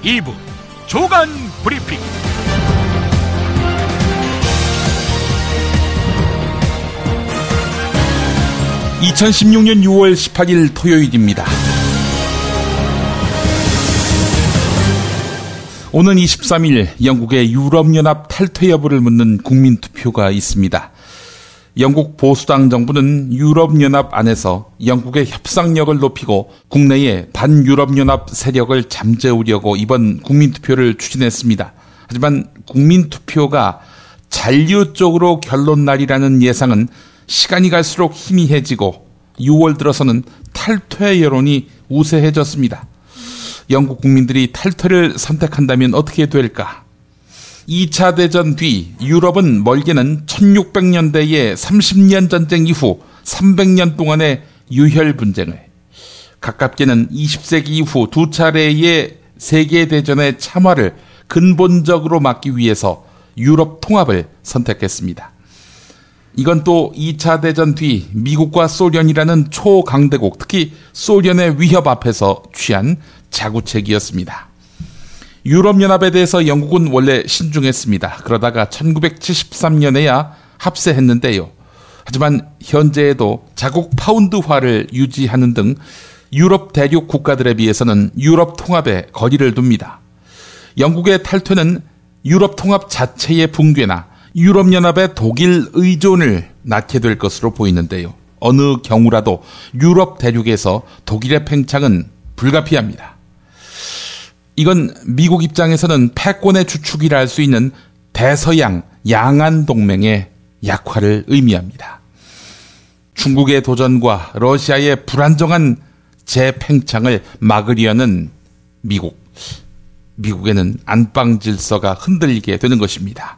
2부 조간 브리핑. 2016년 6월 18일 토요일입니다. 오는 23일 영국의 유럽연합 탈퇴 여부를 묻는 국민투표가 있습니다. 영국 보수당 정부는 유럽연합 안에서 영국의 협상력을 높이고 국내의 반유럽연합 세력을 잠재우려고 이번 국민투표를 추진했습니다. 하지만 국민투표가 잔류 쪽으로 결론 날이라는 예상은 시간이 갈수록 희미해지고 6월 들어서는 탈퇴 여론이 우세해졌습니다. 영국 국민들이 탈퇴를 선택한다면 어떻게 될까? 2차 대전 뒤 유럽은 멀게는 1600년대의 30년 전쟁 이후 300년 동안의 유혈 분쟁을, 가깝게는 20세기 이후 두 차례의 세계대전의 참화를 근본적으로 막기 위해서 유럽 통합을 선택했습니다. 이건 또 2차 대전 뒤 미국과 소련이라는 초강대국, 특히 소련의 위협 앞에서 취한 자구책이었습니다. 유럽연합에 대해서 영국은 원래 신중했습니다. 그러다가 1973년에야 합세했는데요. 하지만 현재에도 자국 파운드화를 유지하는 등 유럽 대륙 국가들에 비해서는 유럽 통합에 거리를 둡니다. 영국의 탈퇴는 유럽 통합 자체의 붕괴나 유럽연합의 독일 의존을 낳게 될 것으로 보이는데요. 어느 경우라도 유럽 대륙에서 독일의 팽창은 불가피합니다. 이건 미국 입장에서는 패권의 주축이라 할 수 있는 대서양 양안 동맹의 약화를 의미합니다. 중국의 도전과 러시아의 불안정한 재팽창을 막으려는 미국에는 안방 질서가 흔들리게 되는 것입니다.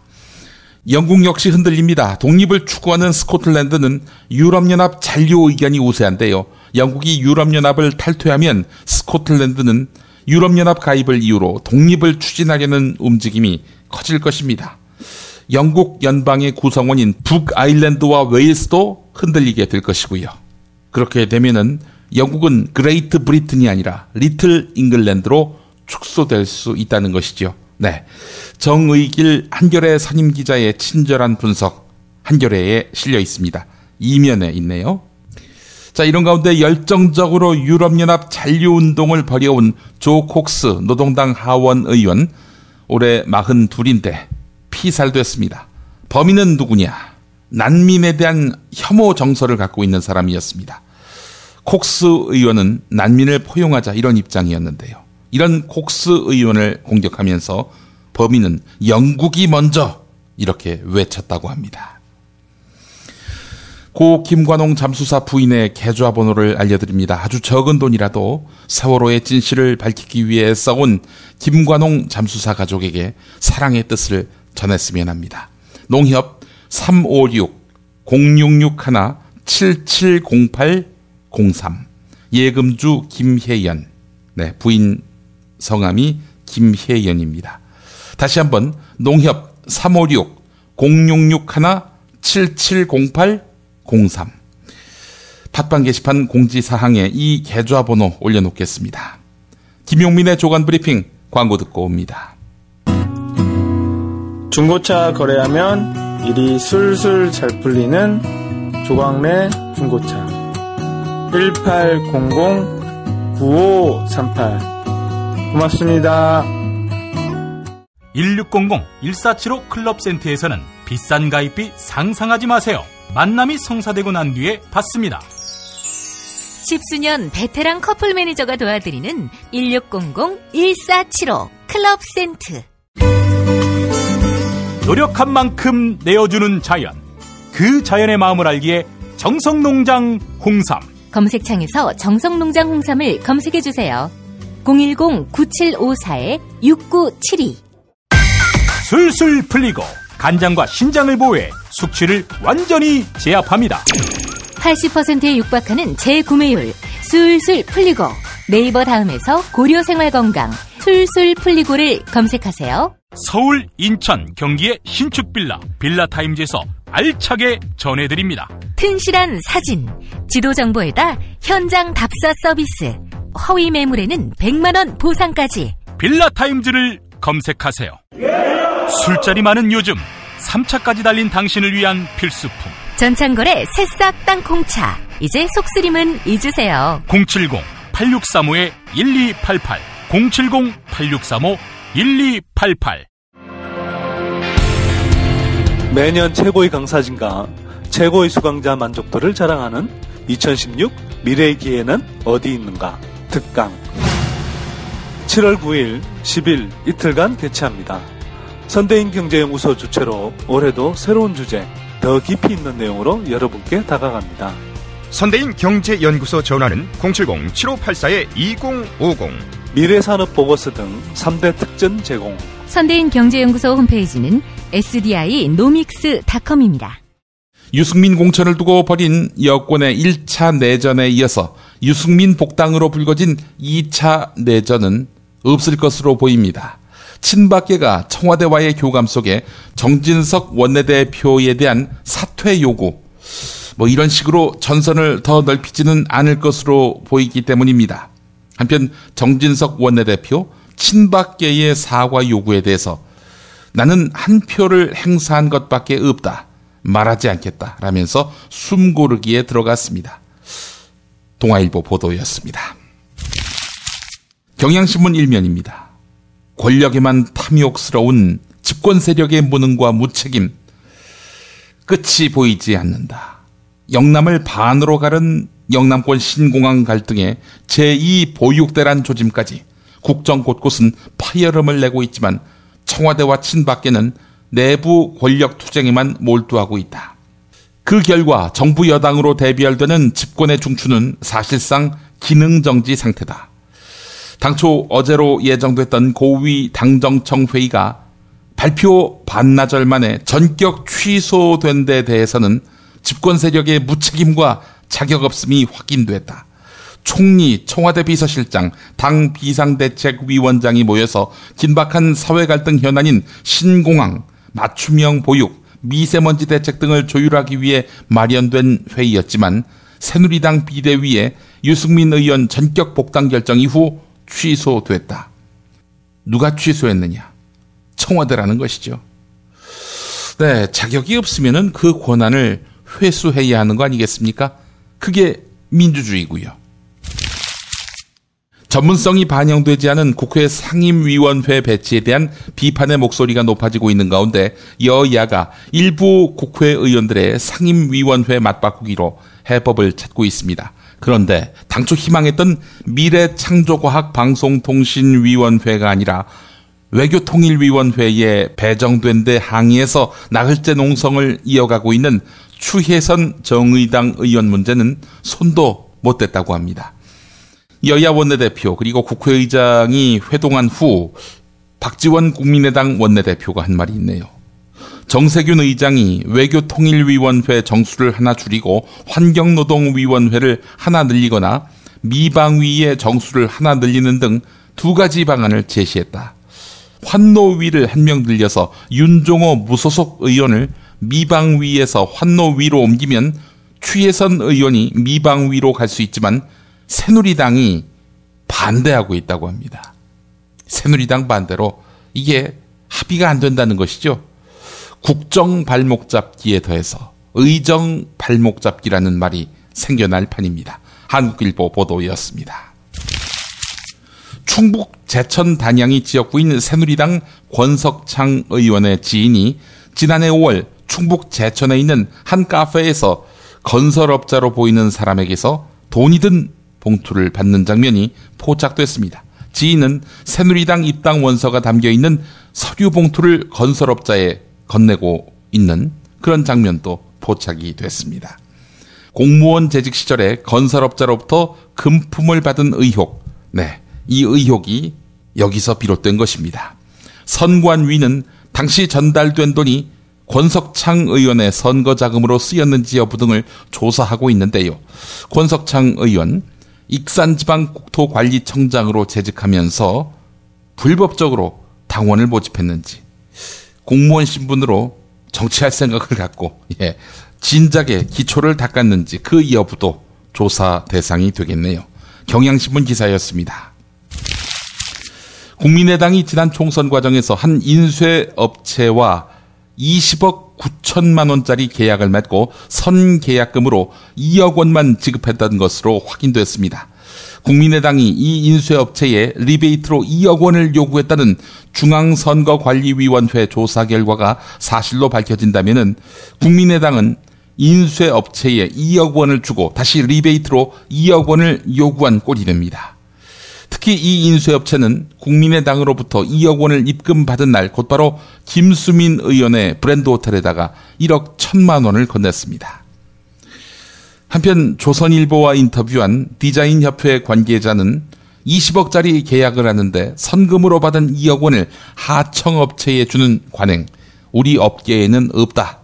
영국 역시 흔들립니다. 독립을 추구하는 스코틀랜드는 유럽연합 잔류 의견이 우세한데요. 영국이 유럽연합을 탈퇴하면 스코틀랜드는 유럽연합 가입을 이유로 독립을 추진하려는 움직임이 커질 것입니다. 영국 연방의 구성원인 북아일랜드와 웨일스도 흔들리게 될 것이고요. 그렇게 되면은 영국은 그레이트 브리튼이 아니라 리틀 잉글랜드로 축소될 수 있다는 것이죠. 네, 정의길 한겨레 선임 기자의 친절한 분석, 한겨레에 실려 있습니다. 이면에 있네요. 자, 이런 가운데 열정적으로 유럽연합 잔류운동을 벌여온 조 콕스 노동당 하원 의원, 올해 42인데 피살됐습니다. 범인은 누구냐? 난민에 대한 혐오 정서를 갖고 있는 사람이었습니다. 콕스 의원은 난민을 포용하자 이런 입장이었는데요. 이런 콕스 의원을 공격하면서 범인은 영국이 먼저 이렇게 외쳤다고 합니다. 고 김관홍 잠수사 부인의 계좌번호를 알려드립니다. 아주 적은 돈이라도 세월호의 진실을 밝히기 위해 싸운 김관홍 잠수사 가족에게 사랑의 뜻을 전했으면 합니다. 농협 356-0661-770803 예금주 김혜연, 네, 부인 성함이 김혜연입니다. 다시 한번 농협 356-0661-770803 팟빵 게시판 공지사항에 이 계좌번호 올려놓겠습니다. 김용민의 조간브리핑 광고 듣고 옵니다. 중고차 거래하면 일이 술술 잘 풀리는 조광래 중고차 1800-9538 고맙습니다. 1600-1475 클럽센터에서는 비싼 가입비 상상하지 마세요. 만남이 성사되고 난 뒤에 받습니다. 10수년 베테랑 커플 매니저가 도와드리는 1600-1475 클럽센터. 노력한 만큼 내어주는 자연, 그 자연의 마음을 알기에 정성농장 홍삼. 검색창에서 정성농장 홍삼을 검색해주세요. 010-9754-6972. 술술 풀리고 간장과 신장을 보호해 숙취를 완전히 제압합니다. 80%에 육박하는 재구매율 술술 풀리고, 네이버 다음에서 고려생활건강 술술 풀리고를 검색하세요. 서울, 인천, 경기의 신축 빌라타임즈에서 알차게 전해드립니다. 튼실한 사진, 지도 정보에다 현장 답사 서비스, 허위 매물에는 100만원 보상까지. 빌라타임즈를 검색하세요. 술자리 많은 요즘 3차까지 달린 당신을 위한 필수품 전창걸의 새싹 땅콩차. 이제 속쓰림은 잊으세요. 070-8635-1288 070-8635-1288 매년 최고의 강사진과 최고의 수강자 만족도를 자랑하는 2016 미래의 기회는 어디 있는가 특강 7월 9일, 10일 이틀간 개최합니다. 선대인 경제연구소 주최로 올해도 새로운 주제, 더 깊이 있는 내용으로 여러분께 다가갑니다. 선대인 경제연구소 전화는 070-7584-2050 미래산업보고서 등 3대 특전 제공. 선대인 경제연구소 홈페이지는 sdinomics.com입니다. 유승민 공천을 두고 벌인 여권의 1차 내전에 이어서 유승민 복당으로 불거진 2차 내전은 없을 것으로 보입니다. 친박계가 청와대와의 교감 속에 정진석 원내대표에 대한 사퇴 요구, 이런 식으로 전선을 더 넓히지는 않을 것으로 보이기 때문입니다. 한편 정진석 원내대표 친박계의 사과 요구에 대해서 나는 한 표를 행사한 것밖에 없다, 말하지 않겠다 라면서 숨고르기에 들어갔습니다. 동아일보 보도였습니다. 경향신문 1면입니다. 권력에만 탐욕스러운 집권 세력의 무능과 무책임, 끝이 보이지 않는다. 영남을 반으로 가른 영남권 신공항 갈등에 제2보육대란 조짐까지 국정 곳곳은 파열음을 내고 있지만 청와대와 친박계는 내부 권력 투쟁에만 몰두하고 있다. 그 결과 정부 여당으로 대비열되는 집권의 중추는 사실상 기능정지 상태다. 당초 어제로 예정됐던 고위 당정청 회의가 발표 반나절 만에 전격 취소된 데 대해서는 집권 세력의 무책임과 자격 없음이 확인됐다. 총리, 청와대 비서실장, 당 비상대책위원장이 모여서 긴박한 사회 갈등 현안인 신공항, 맞춤형 보육, 미세먼지 대책 등을 조율하기 위해 마련된 회의였지만 새누리당 비대위에 유승민 의원 전격 복당 결정 이후 취소됐다. 누가 취소했느냐? 청와대라는 것이죠. 네, 자격이 없으면 그 권한을 회수해야 하는 거 아니겠습니까? 그게 민주주의고요. 전문성이 반영되지 않은 국회 상임위원회 배치에 대한 비판의 목소리가 높아지고 있는 가운데 여야가 일부 국회의원들의 상임위원회 맞바꾸기로 해법을 찾고 있습니다. 그런데 당초 희망했던 미래창조과학방송통신위원회가 아니라 외교통일위원회에 배정된 데 항의해서 나흘째 농성을 이어가고 있는 추혜선 정의당 의원 문제는 손도 못 댔다고 합니다. 여야 원내대표 그리고 국회의장이 회동한 후 박지원 국민의당 원내대표가 한 말이 있네요. 정세균 의장이 외교통일위원회 정수를 하나 줄이고 환경노동위원회를 하나 늘리거나 미방위의 정수를 하나 늘리는 등 두 가지 방안을 제시했다. 환노위를 한 명 늘려서 윤종호 무소속 의원을 미방위에서 환노위로 옮기면 추혜선 의원이 미방위로 갈 수 있지만 새누리당이 반대하고 있다고 합니다. 새누리당 반대로 이게 합의가 안 된다는 것이죠. 국정 발목 잡기에 더해서 의정 발목 잡기라는 말이 생겨날 판입니다. 한국일보 보도였습니다. 충북 제천 단양이 지역구인 새누리당 권석창 의원의 지인이 지난해 5월 충북 제천에 있는 한 카페에서 건설업자로 보이는 사람에게서 돈이 든 봉투를 받는 장면이 포착됐습니다. 지인은 새누리당 입당 원서가 담겨있는 서류 봉투를 건설업자에 건네고 있는 그런 장면도 포착이 됐습니다. 공무원 재직 시절에 건설업자로부터 금품을 받은 의혹, 이 의혹이 여기서 비롯된 것입니다. 선관위는 당시 전달된 돈이 권석창 의원의 선거 자금으로 쓰였는지 여부 등을 조사하고 있는데요. 권석창 의원 익산지방국토관리청장으로 재직하면서 불법적으로 당원을 모집했는지 공무원 신분으로 정치할 생각을 갖고 진작에 기초를 닦았는지 그 여부도 조사 대상이 되겠네요. 경향신문 기사였습니다. 국민의당이 지난 총선 과정에서 한 인쇄업체와 20억 9천만 원짜리 계약을 맺고 선계약금으로 2억 원만 지급했던 것으로 확인됐습니다. 국민의당이 이 인쇄업체에 리베이트로 2억 원을 요구했다는 중앙선거관리위원회 조사 결과가 사실로 밝혀진다면 국민의당은 인쇄업체에 2억 원을 주고 다시 리베이트로 2억 원을 요구한 꼴이 됩니다. 특히 이 인쇄업체는 국민의당으로부터 2억 원을 입금받은 날 곧바로 김수민 의원의 브랜드 호텔에다가 1억 1천만 원을 건넸습니다. 한편 조선일보와 인터뷰한 디자인협회 관계자는 20억짜리 계약을 하는데 선금으로 받은 2억 원을 하청업체에 주는 관행, 우리 업계에는 없다.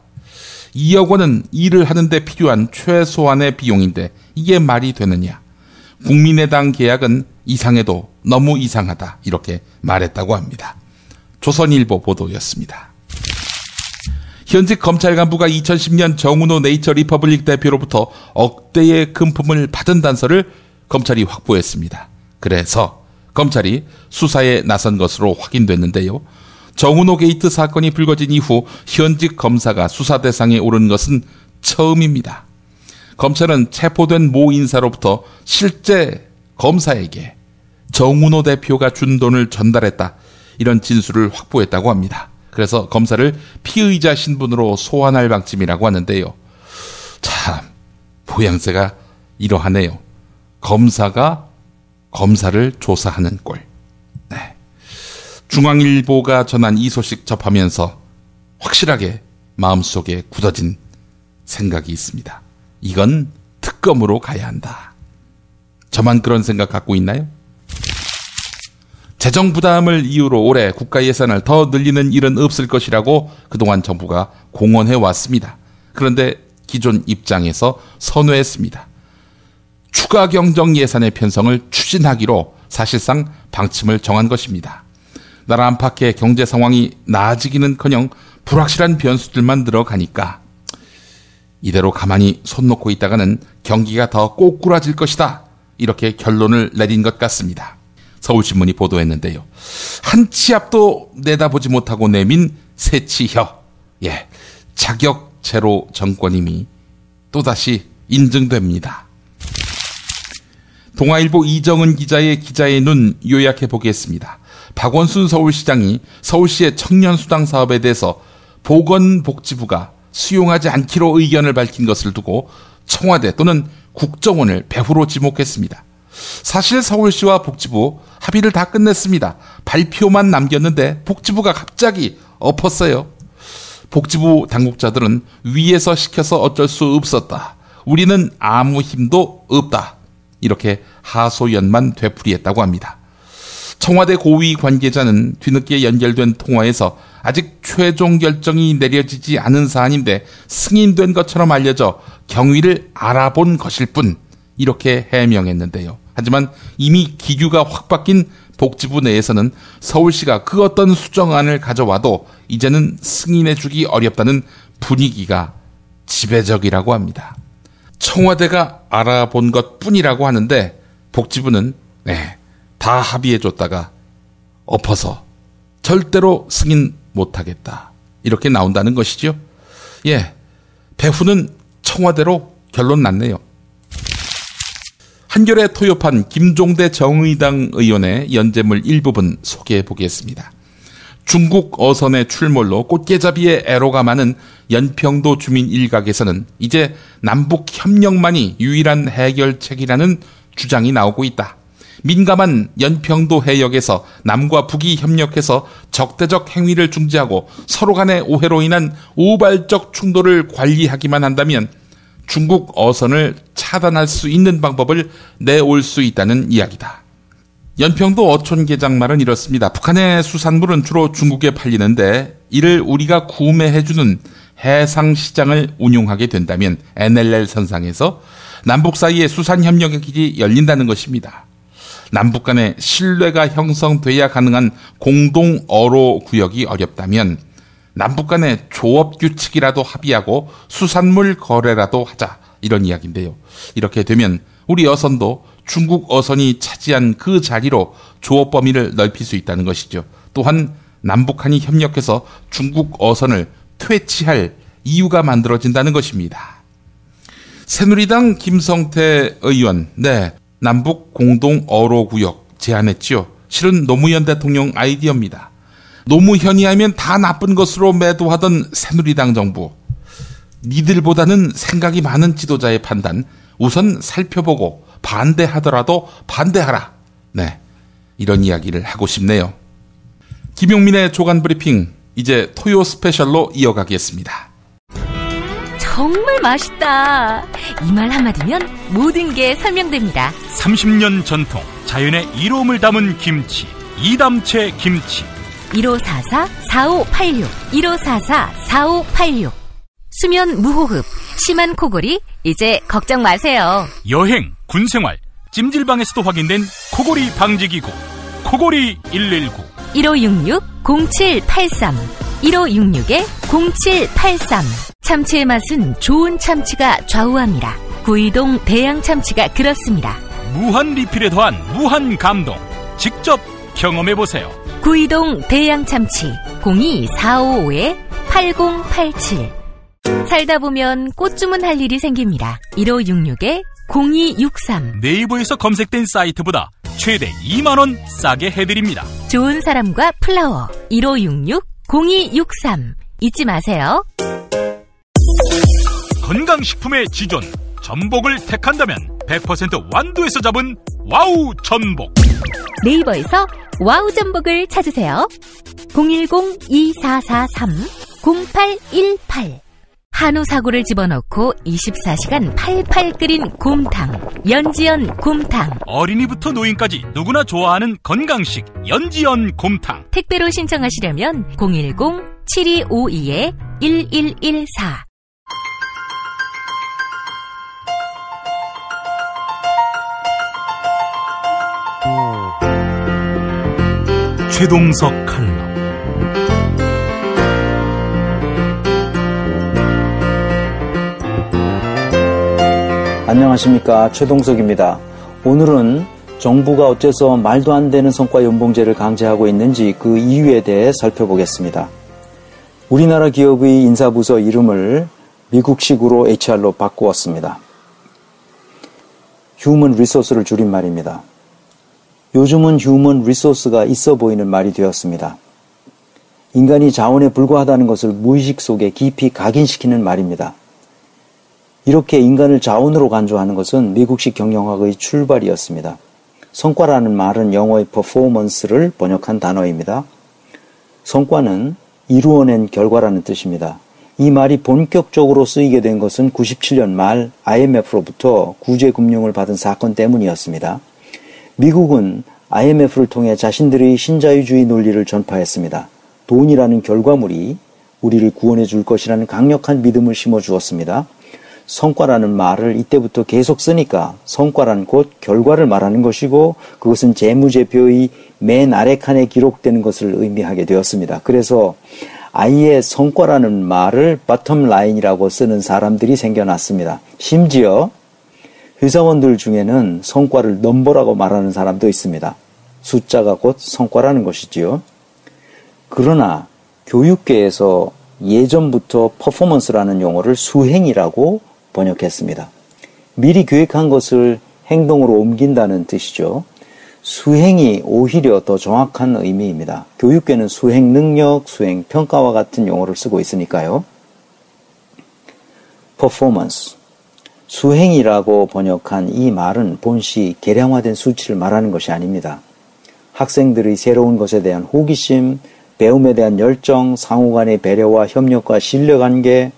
2억 원은 일을 하는데 필요한 최소한의 비용인데 이게 말이 되느냐. 국민의당 계약은 이상해도 너무 이상하다. 이렇게 말했다고 합니다. 조선일보 보도였습니다. 현직 검찰 간부가 2010년 정은호 네이처 리퍼블릭 대표로부터 억대의 금품을 받은 단서를 검찰이 확보했습니다. 그래서 검찰이 수사에 나선 것으로 확인됐는데요. 정은호 게이트 사건이 불거진 이후 현직 검사가 수사 대상에 오른 것은 처음입니다. 검찰은 체포된 모 인사로부터 실제 검사에게 정은호 대표가 준 돈을 전달했다. 이런 진술을 확보했다고 합니다. 그래서 검사를 피의자 신분으로 소환할 방침이라고 하는데요. 참 모양새가 이러하네요. 검사가 검사를 조사하는 꼴. 네. 중앙일보가 전한 이 소식 접하면서 확실하게 마음속에 굳어진 생각이 있습니다. 이건 특검으로 가야 한다. 저만 그런 생각 갖고 있나요? 재정 부담을 이유로 올해 국가 예산을 더 늘리는 일은 없을 것이라고 그동안 정부가 공언해 왔습니다. 그런데 기존 입장에서 선회했습니다. 추가 경정 예산의 편성을 추진하기로 사실상 방침을 정한 것입니다. 나라 안팎의 경제 상황이 나아지기는커녕 불확실한 변수들만 들어가니까 이대로 가만히 손 놓고 있다가는 경기가 더 꼬꾸라질 것이다. 이렇게 결론을 내린 것 같습니다. 서울신문이 보도했는데요. 한 치 앞도 내다보지 못하고 내민 새치혀. 예, 자격 제로 정권임이 또다시 인증됩니다. 동아일보 이정은 기자의 기자의 눈 요약해 보겠습니다. 박원순 서울시장이 서울시의 청년수당 사업에 대해서 보건복지부가 수용하지 않기로 의견을 밝힌 것을 두고 청와대 또는 국정원을 배후로 지목했습니다. 사실 서울시와 복지부 합의를 다 끝냈습니다. 발표만 남겼는데 복지부가 갑자기 엎었어요. 복지부 당국자들은 위에서 시켜서 어쩔 수 없었다. 우리는 아무 힘도 없다. 이렇게 하소연만 되풀이했다고 합니다. 청와대 고위 관계자는 뒤늦게 연결된 통화에서 아직 최종 결정이 내려지지 않은 사안인데 승인된 것처럼 알려져 경위를 알아본 것일 뿐 이렇게 해명했는데요. 하지만 이미 기류가 확 바뀐 복지부 내에서는 서울시가 그 어떤 수정안을 가져와도 이제는 승인해주기 어렵다는 분위기가 지배적이라고 합니다. 청와대가 알아본 것뿐이라고 하는데 복지부는 다 합의해줬다가 엎어서 절대로 승인 못하겠다. 이렇게 나온다는 것이죠. 예, 배후는 청와대로 결론 났네요. 한겨레 토요판 김종대 정의당 의원의 연재물 일부분 소개해 보겠습니다. 중국 어선의 출몰로 꽃게잡이의 애로가 많은 연평도 주민 일각에서는 이제 남북 협력만이 유일한 해결책이라는 주장이 나오고 있다. 민감한 연평도 해역에서 남과 북이 협력해서 적대적 행위를 중지하고 서로 간의 오해로 인한 우발적 충돌을 관리하기만 한다면 중국 어선을 차단할 수 있는 방법을 내올 수 있다는 이야기다. 연평도 어촌계장 말은 이렇습니다. 북한의 수산물은 주로 중국에 팔리는데 이를 우리가 구매해주는 해상시장을 운용하게 된다면 NLL 선상에서 남북 사이의 수산협력의 길이 열린다는 것입니다. 남북 간의 신뢰가 형성돼야 가능한 공동 어로 구역이 어렵다면 남북 간의 조업 규칙이라도 합의하고 수산물 거래라도 하자 이런 이야기인데요. 이렇게 되면 우리 어선도 중국 어선이 차지한 그 자리로 조업 범위를 넓힐 수 있다는 것이죠. 또한 남북한이 협력해서 중국 어선을 퇴치할 이유가 만들어진다는 것입니다. 새누리당 김성태 의원, 남북 공동 어로구역 제안했지요. 실은 노무현 대통령 아이디어입니다. 노무현이 하면 다 나쁜 것으로 매도하던 새누리당 정부. 니들보다는 생각이 많은 지도자의 판단, 우선 살펴보고 반대하더라도 반대하라. 이런 이야기를 하고 싶네요. 김용민의 조간 브리핑, 이제 토요 스페셜로 이어가겠습니다. 정말 맛있다. 이 말 한마디면 모든 게 설명됩니다. 30년 전통, 자연의 이로움을 담은 김치, 이담채 김치. 1544-4586 1544-4586. 수면 무호흡, 심한 코골이 이제 걱정 마세요. 여행, 군생활, 찜질방에서도 확인된 코골이 방지기구 코골이 119 1566-0783 1566-0783. 참치의 맛은 좋은 참치가 좌우합니다. 구이동 대양 참치가 그렇습니다. 무한 리필에 더한 무한 감동, 직접 경험해보세요. 구이동 대양 참치 02-455-8087. 살다 보면 꽃 주문할 일이 생깁니다. 1566-0263. 네이버에서 검색된 사이트보다 최대 2만원 싸게 해드립니다. 좋은 사람과 플라워 1566-0263. 잊지 마세요. 건강식품의 지존 전복을 택한다면 100% 완도에서 잡은 와우 전복. 네이버에서 와우 전복을 찾으세요. 010-2443-0818. 한우 사고를 집어넣고 24시간 팔팔 끓인 곰탕, 연지연 곰탕. 어린이부터 노인까지 누구나 좋아하는 건강식 연지연 곰탕. 택배로 신청하시려면 010-7252-1114. 최동석 칼럼. 안녕하십니까, 최동석입니다. 오늘은 정부가 어째서 말도 안 되는 성과 연봉제를 강제하고 있는지 그 이유에 대해 살펴보겠습니다. 우리나라 기업의 인사부서 이름을 미국식으로 HR로 바꾸었습니다. 휴먼 리소스를 줄인 말입니다. 요즘은 휴먼 리소스가 있어 보이는 말이 되었습니다. 인간이 자원에 불과하다는 것을 무의식 속에 깊이 각인시키는 말입니다. 이렇게 인간을 자원으로 간주하는 것은 미국식 경영학의 출발이었습니다. 성과라는 말은 영어의 performance를 번역한 단어입니다. 성과는 이루어낸 결과라는 뜻입니다. 이 말이 본격적으로 쓰이게 된 것은 97년 말 IMF로부터 구제금융을 받은 사건 때문이었습니다. 미국은 IMF를 통해 자신들의 신자유주의 논리를 전파했습니다. 돈이라는 결과물이 우리를 구원해 줄 것이라는 강력한 믿음을 심어주었습니다. 성과라는 말을 이때부터 계속 쓰니까 성과란 곧 결과를 말하는 것이고 그것은 재무제표의 맨 아래 칸에 기록되는 것을 의미하게 되었습니다. 그래서 아예 성과라는 말을 bottom line이라고 쓰는 사람들이 생겨났습니다. 심지어 회사원들 중에는 성과를 넘버라고 말하는 사람도 있습니다. 숫자가 곧 성과라는 것이지요. 그러나 교육계에서 예전부터 퍼포먼스라는 용어를 수행이라고 번역했습니다. 미리 계획한 것을 행동으로 옮긴다는 뜻이죠. 수행이 오히려 더 정확한 의미입니다. 교육계는 수행 능력, 수행 평가와 같은 용어를 쓰고 있으니까요. 퍼포먼스, 수행이라고 번역한 이 말은 본시 계량화된 수치를 말하는 것이 아닙니다. 학생들의 새로운 것에 대한 호기심, 배움에 대한 열정, 상호간의 배려와 협력과 신뢰관계,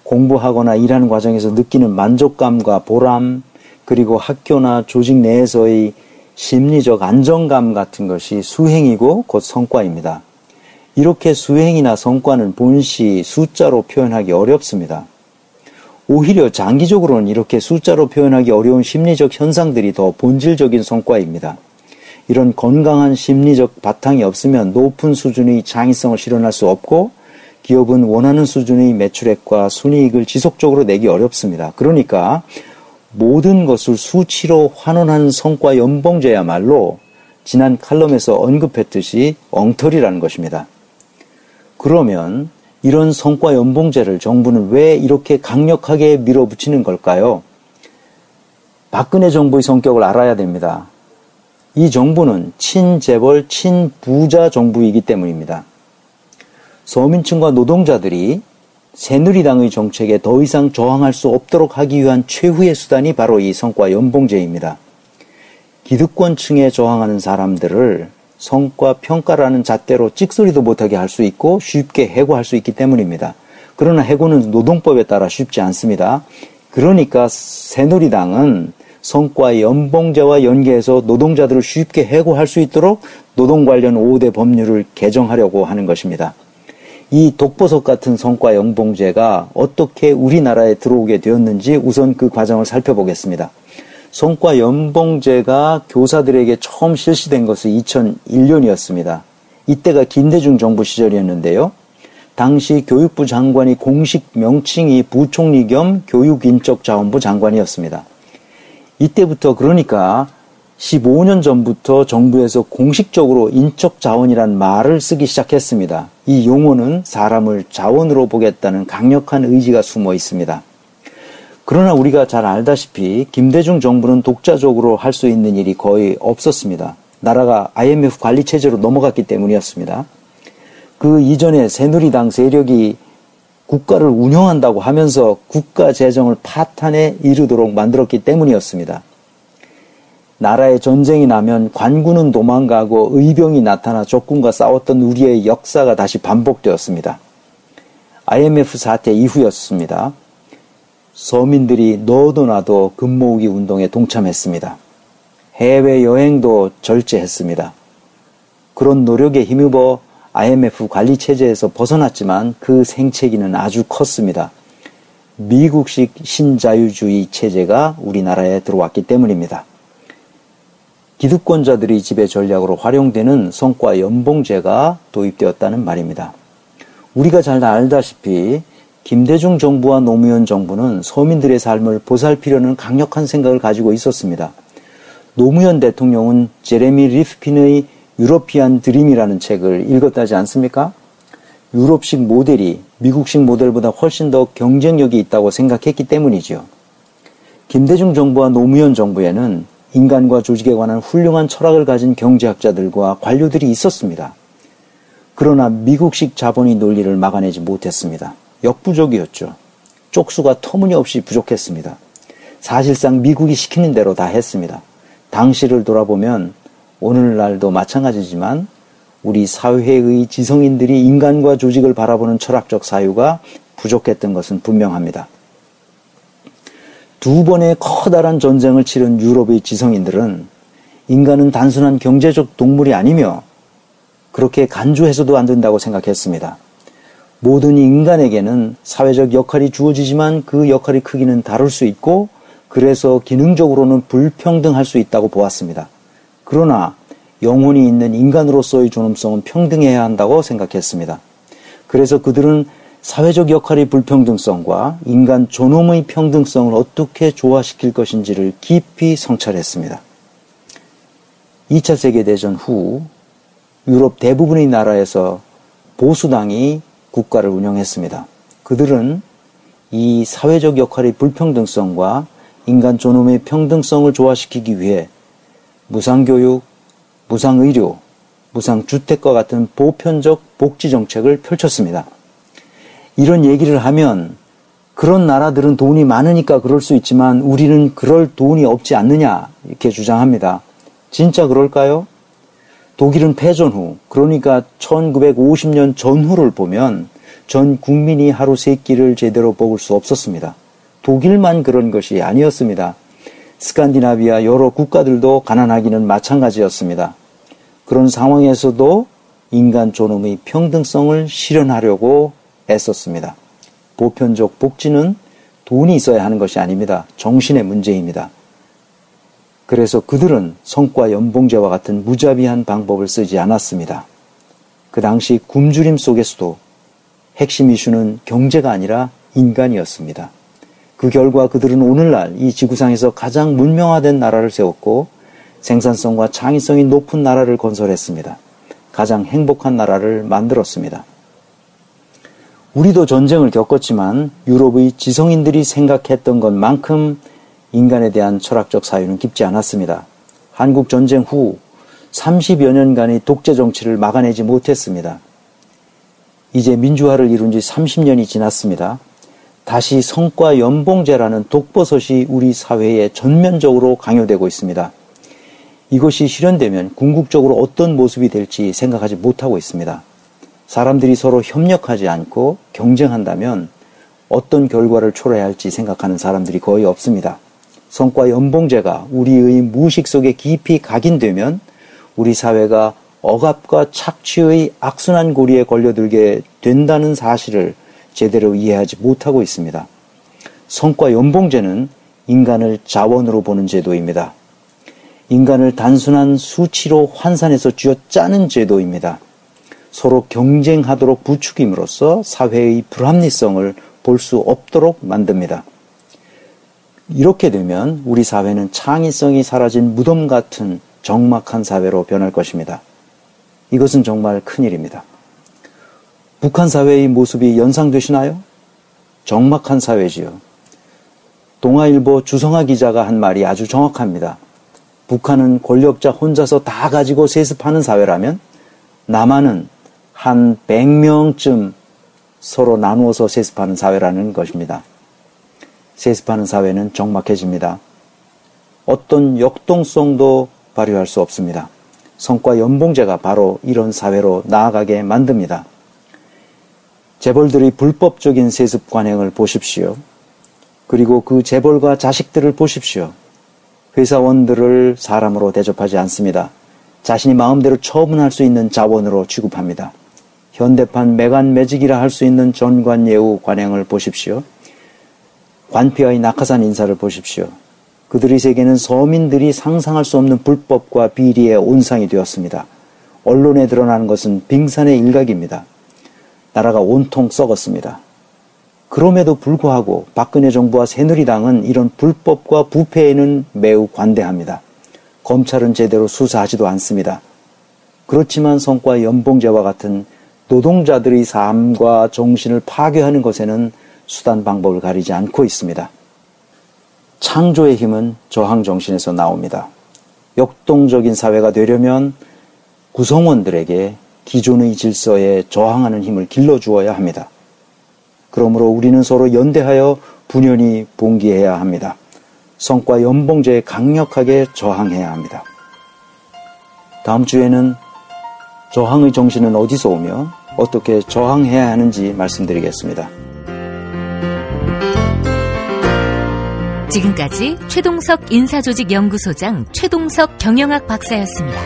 공부하거나 일하는 과정에서 느끼는 만족감과 보람, 그리고 학교나 조직 내에서의 심리적 안정감 같은 것이 수행이고 곧 성과입니다. 이렇게 수행이나 성과는 본시 숫자로 표현하기 어렵습니다. 오히려 장기적으로는 이렇게 숫자로 표현하기 어려운 심리적 현상들이 더 본질적인 성과입니다. 이런 건강한 심리적 바탕이 없으면 높은 수준의 창의성을 실현할 수 없고 기업은 원하는 수준의 매출액과 순이익을 지속적으로 내기 어렵습니다. 그러니까 모든 것을 수치로 환원한 성과 연봉제야말로 지난 칼럼에서 언급했듯이 엉터리라는 것입니다. 그러면 이런 성과 연봉제를 정부는 왜 이렇게 강력하게 밀어붙이는 걸까요? 박근혜 정부의 성격을 알아야 됩니다. 이 정부는 친재벌, 친부자 정부이기 때문입니다. 서민층과 노동자들이 새누리당의 정책에 더 이상 저항할 수 없도록 하기 위한 최후의 수단이 바로 이 성과 연봉제입니다. 기득권층에 저항하는 사람들을 성과 평가라는 잣대로 찍소리도 못하게 할 수 있고 쉽게 해고할 수 있기 때문입니다. 그러나 해고는 노동법에 따라 쉽지 않습니다. 그러니까 새누리당은 성과 연봉제와 연계해서 노동자들을 쉽게 해고할 수 있도록 노동 관련 5대 법률을 개정하려고 하는 것입니다. 이 독보석 같은 성과 연봉제가 어떻게 우리나라에 들어오게 되었는지 우선 그 과정을 살펴보겠습니다. 성과 연봉제가 교사들에게 처음 실시된 것은 2001년이었습니다. 이때가 김대중 정부 시절이었는데요. 당시 교육부 장관이 공식 명칭이 부총리 겸 교육인적자원부 장관이었습니다. 이때부터 그러니까 15년 전부터 정부에서 공식적으로 인적자원이란 말을 쓰기 시작했습니다. 이 용어는 사람을 자원으로 보겠다는 강력한 의지가 숨어 있습니다. 그러나 우리가 잘 알다시피 김대중 정부는 독자적으로 할 수 있는 일이 거의 없었습니다. 나라가 IMF 관리 체제로 넘어갔기 때문이었습니다. 그 이전에 새누리당 세력이 국가를 운영한다고 하면서 국가 재정을 파탄에 이르도록 만들었기 때문이었습니다. 나라에 전쟁이 나면 관군은 도망가고 의병이 나타나 적군과 싸웠던 우리의 역사가 다시 반복되었습니다. IMF 사태 이후였습니다. 서민들이 너도 나도 금모으기 운동에 동참했습니다. 해외여행도 절제했습니다. 그런 노력에 힘입어 IMF 관리 체제에서 벗어났지만 그 생채기는 아주 컸습니다. 미국식 신자유주의 체제가 우리나라에 들어왔기 때문입니다. 기득권자들이 지배 전략으로 활용되는 성과 연봉제가 도입되었다는 말입니다. 우리가 잘 알다시피 김대중 정부와 노무현 정부는 서민들의 삶을 보살피려는 강력한 생각을 가지고 있었습니다. 노무현 대통령은 제레미 리프킨의 유러피안 드림이라는 책을 읽었다지 않습니까? 유럽식 모델이 미국식 모델보다 훨씬 더 경쟁력이 있다고 생각했기 때문이죠. 김대중 정부와 노무현 정부에는 인간과 조직에 관한 훌륭한 철학을 가진 경제학자들과 관료들이 있었습니다. 그러나 미국식 자본의 논리를 막아내지 못했습니다. 역부족이었죠. 쪽수가 터무니없이 부족했습니다. 사실상 미국이 시키는 대로 다 했습니다. 당시를 돌아보면 오늘날도 마찬가지지만 우리 사회의 지성인들이 인간과 조직을 바라보는 철학적 사유가 부족했던 것은 분명합니다. 두 번의 커다란 전쟁을 치른 유럽의 지성인들은 인간은 단순한 경제적 동물이 아니며 그렇게 간주해서도 안 된다고 생각했습니다. 모든 인간에게는 사회적 역할이 주어지지만 그 역할의 크기는 다를 수 있고 그래서 기능적으로는 불평등할 수 있다고 보았습니다. 그러나 영혼이 있는 인간으로서의 존엄성은 평등해야 한다고 생각했습니다. 그래서 그들은 사회적 역할의 불평등성과 인간 존엄의 평등성을 어떻게 조화시킬 것인지를 깊이 성찰했습니다. 2차 세계대전 후 유럽 대부분의 나라에서 보수당이 국가를 운영했습니다. 그들은 이 사회적 역할의 불평등성과 인간 존엄의 평등성을 조화시키기 위해 무상교육, 무상의료, 무상주택과 같은 보편적 복지정책을 펼쳤습니다. 이런 얘기를 하면 그런 나라들은 돈이 많으니까 그럴 수 있지만 우리는 그럴 돈이 없지 않느냐 이렇게 주장합니다. 진짜 그럴까요? 독일은 패전 후, 그러니까 1950년 전후를 보면 전 국민이 하루 세 끼를 제대로 먹을 수 없었습니다. 독일만 그런 것이 아니었습니다. 스칸디나비아 여러 국가들도 가난하기는 마찬가지였습니다. 그런 상황에서도 인간 존엄의 평등성을 실현하려고 애썼습니다. 보편적 복지는 돈이 있어야 하는 것이 아닙니다. 정신의 문제입니다. 그래서 그들은 성과 연봉제와 같은 무자비한 방법을 쓰지 않았습니다. 그 당시 굶주림 속에서도 핵심 이슈는 경제가 아니라 인간이었습니다. 그 결과 그들은 오늘날 이 지구상에서 가장 문명화된 나라를 세웠고 생산성과 창의성이 높은 나라를 건설했습니다. 가장 행복한 나라를 만들었습니다. 우리도 전쟁을 겪었지만 유럽의 지성인들이 생각했던 것만큼 인간에 대한 철학적 사유는 깊지 않았습니다. 한국 전쟁 후 30여 년간의 독재 정치를 막아내지 못했습니다. 이제 민주화를 이룬 지 30년이 지났습니다. 다시 성과 연봉제라는 독버섯이 우리 사회에 전면적으로 강요되고 있습니다. 이것이 실현되면 궁극적으로 어떤 모습이 될지 생각하지 못하고 있습니다. 사람들이 서로 협력하지 않고 경쟁한다면 어떤 결과를 초래해야 할지 생각하는 사람들이 거의 없습니다. 성과 연봉제가 우리의 무의식 속에 깊이 각인되면 우리 사회가 억압과 착취의 악순환 고리에 걸려들게 된다는 사실을 제대로 이해하지 못하고 있습니다. 성과 연봉제는 인간을 자원으로 보는 제도입니다. 인간을 단순한 수치로 환산해서 쥐어짜는 제도입니다. 서로 경쟁하도록 부추김으로써 사회의 불합리성을 볼 수 없도록 만듭니다. 이렇게 되면 우리 사회는 창의성이 사라진 무덤 같은 적막한 사회로 변할 것입니다. 이것은 정말 큰일입니다. 북한 사회의 모습이 연상되시나요? 적막한 사회지요. 동아일보 주성아 기자가 한 말이 아주 정확합니다. 북한은 권력자 혼자서 다 가지고 세습하는 사회라면 남한은 한 100명쯤 서로 나누어서 세습하는 사회라는 것입니다. 세습하는 사회는 적막해집니다. 어떤 역동성도 발휘할 수 없습니다. 성과 연봉제가 바로 이런 사회로 나아가게 만듭니다. 재벌들의 불법적인 세습 관행을 보십시오. 그리고 그 재벌과 자식들을 보십시오. 회사원들을 사람으로 대접하지 않습니다. 자신이 마음대로 처분할 수 있는 자원으로 취급합니다. 현대판 매간매직이라 할 수 있는 전관예우 관행을 보십시오. 관피와의 낙하산 인사를 보십시오. 그들의 세계는 서민들이 상상할 수 없는 불법과 비리의 온상이 되었습니다. 언론에 드러나는 것은 빙산의 일각입니다. 나라가 온통 썩었습니다. 그럼에도 불구하고 박근혜 정부와 새누리당은 이런 불법과 부패에는 매우 관대합니다. 검찰은 제대로 수사하지도 않습니다. 그렇지만 성과 연봉제와 같은 노동자들의 삶과 정신을 파괴하는 것에는 수단 방법을 가리지 않고 있습니다. 창조의 힘은 저항 정신에서 나옵니다. 역동적인 사회가 되려면 구성원들에게 기존의 질서에 저항하는 힘을 길러주어야 합니다. 그러므로 우리는 서로 연대하여 분연히 봉기해야 합니다. 성과 연봉제에 강력하게 저항해야 합니다. 다음 주에는 저항의 정신은 어디서 오며 어떻게 저항해야 하는지 말씀드리겠습니다. 지금까지 최동석 인사조직연구소장 최동석 경영학 박사였습니다.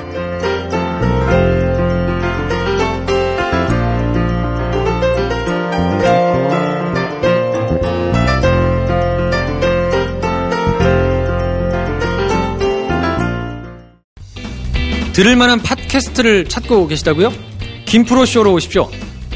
들을 만한 팟캐스트를 찾고 계시다고요? 김프로쇼로 오십시오.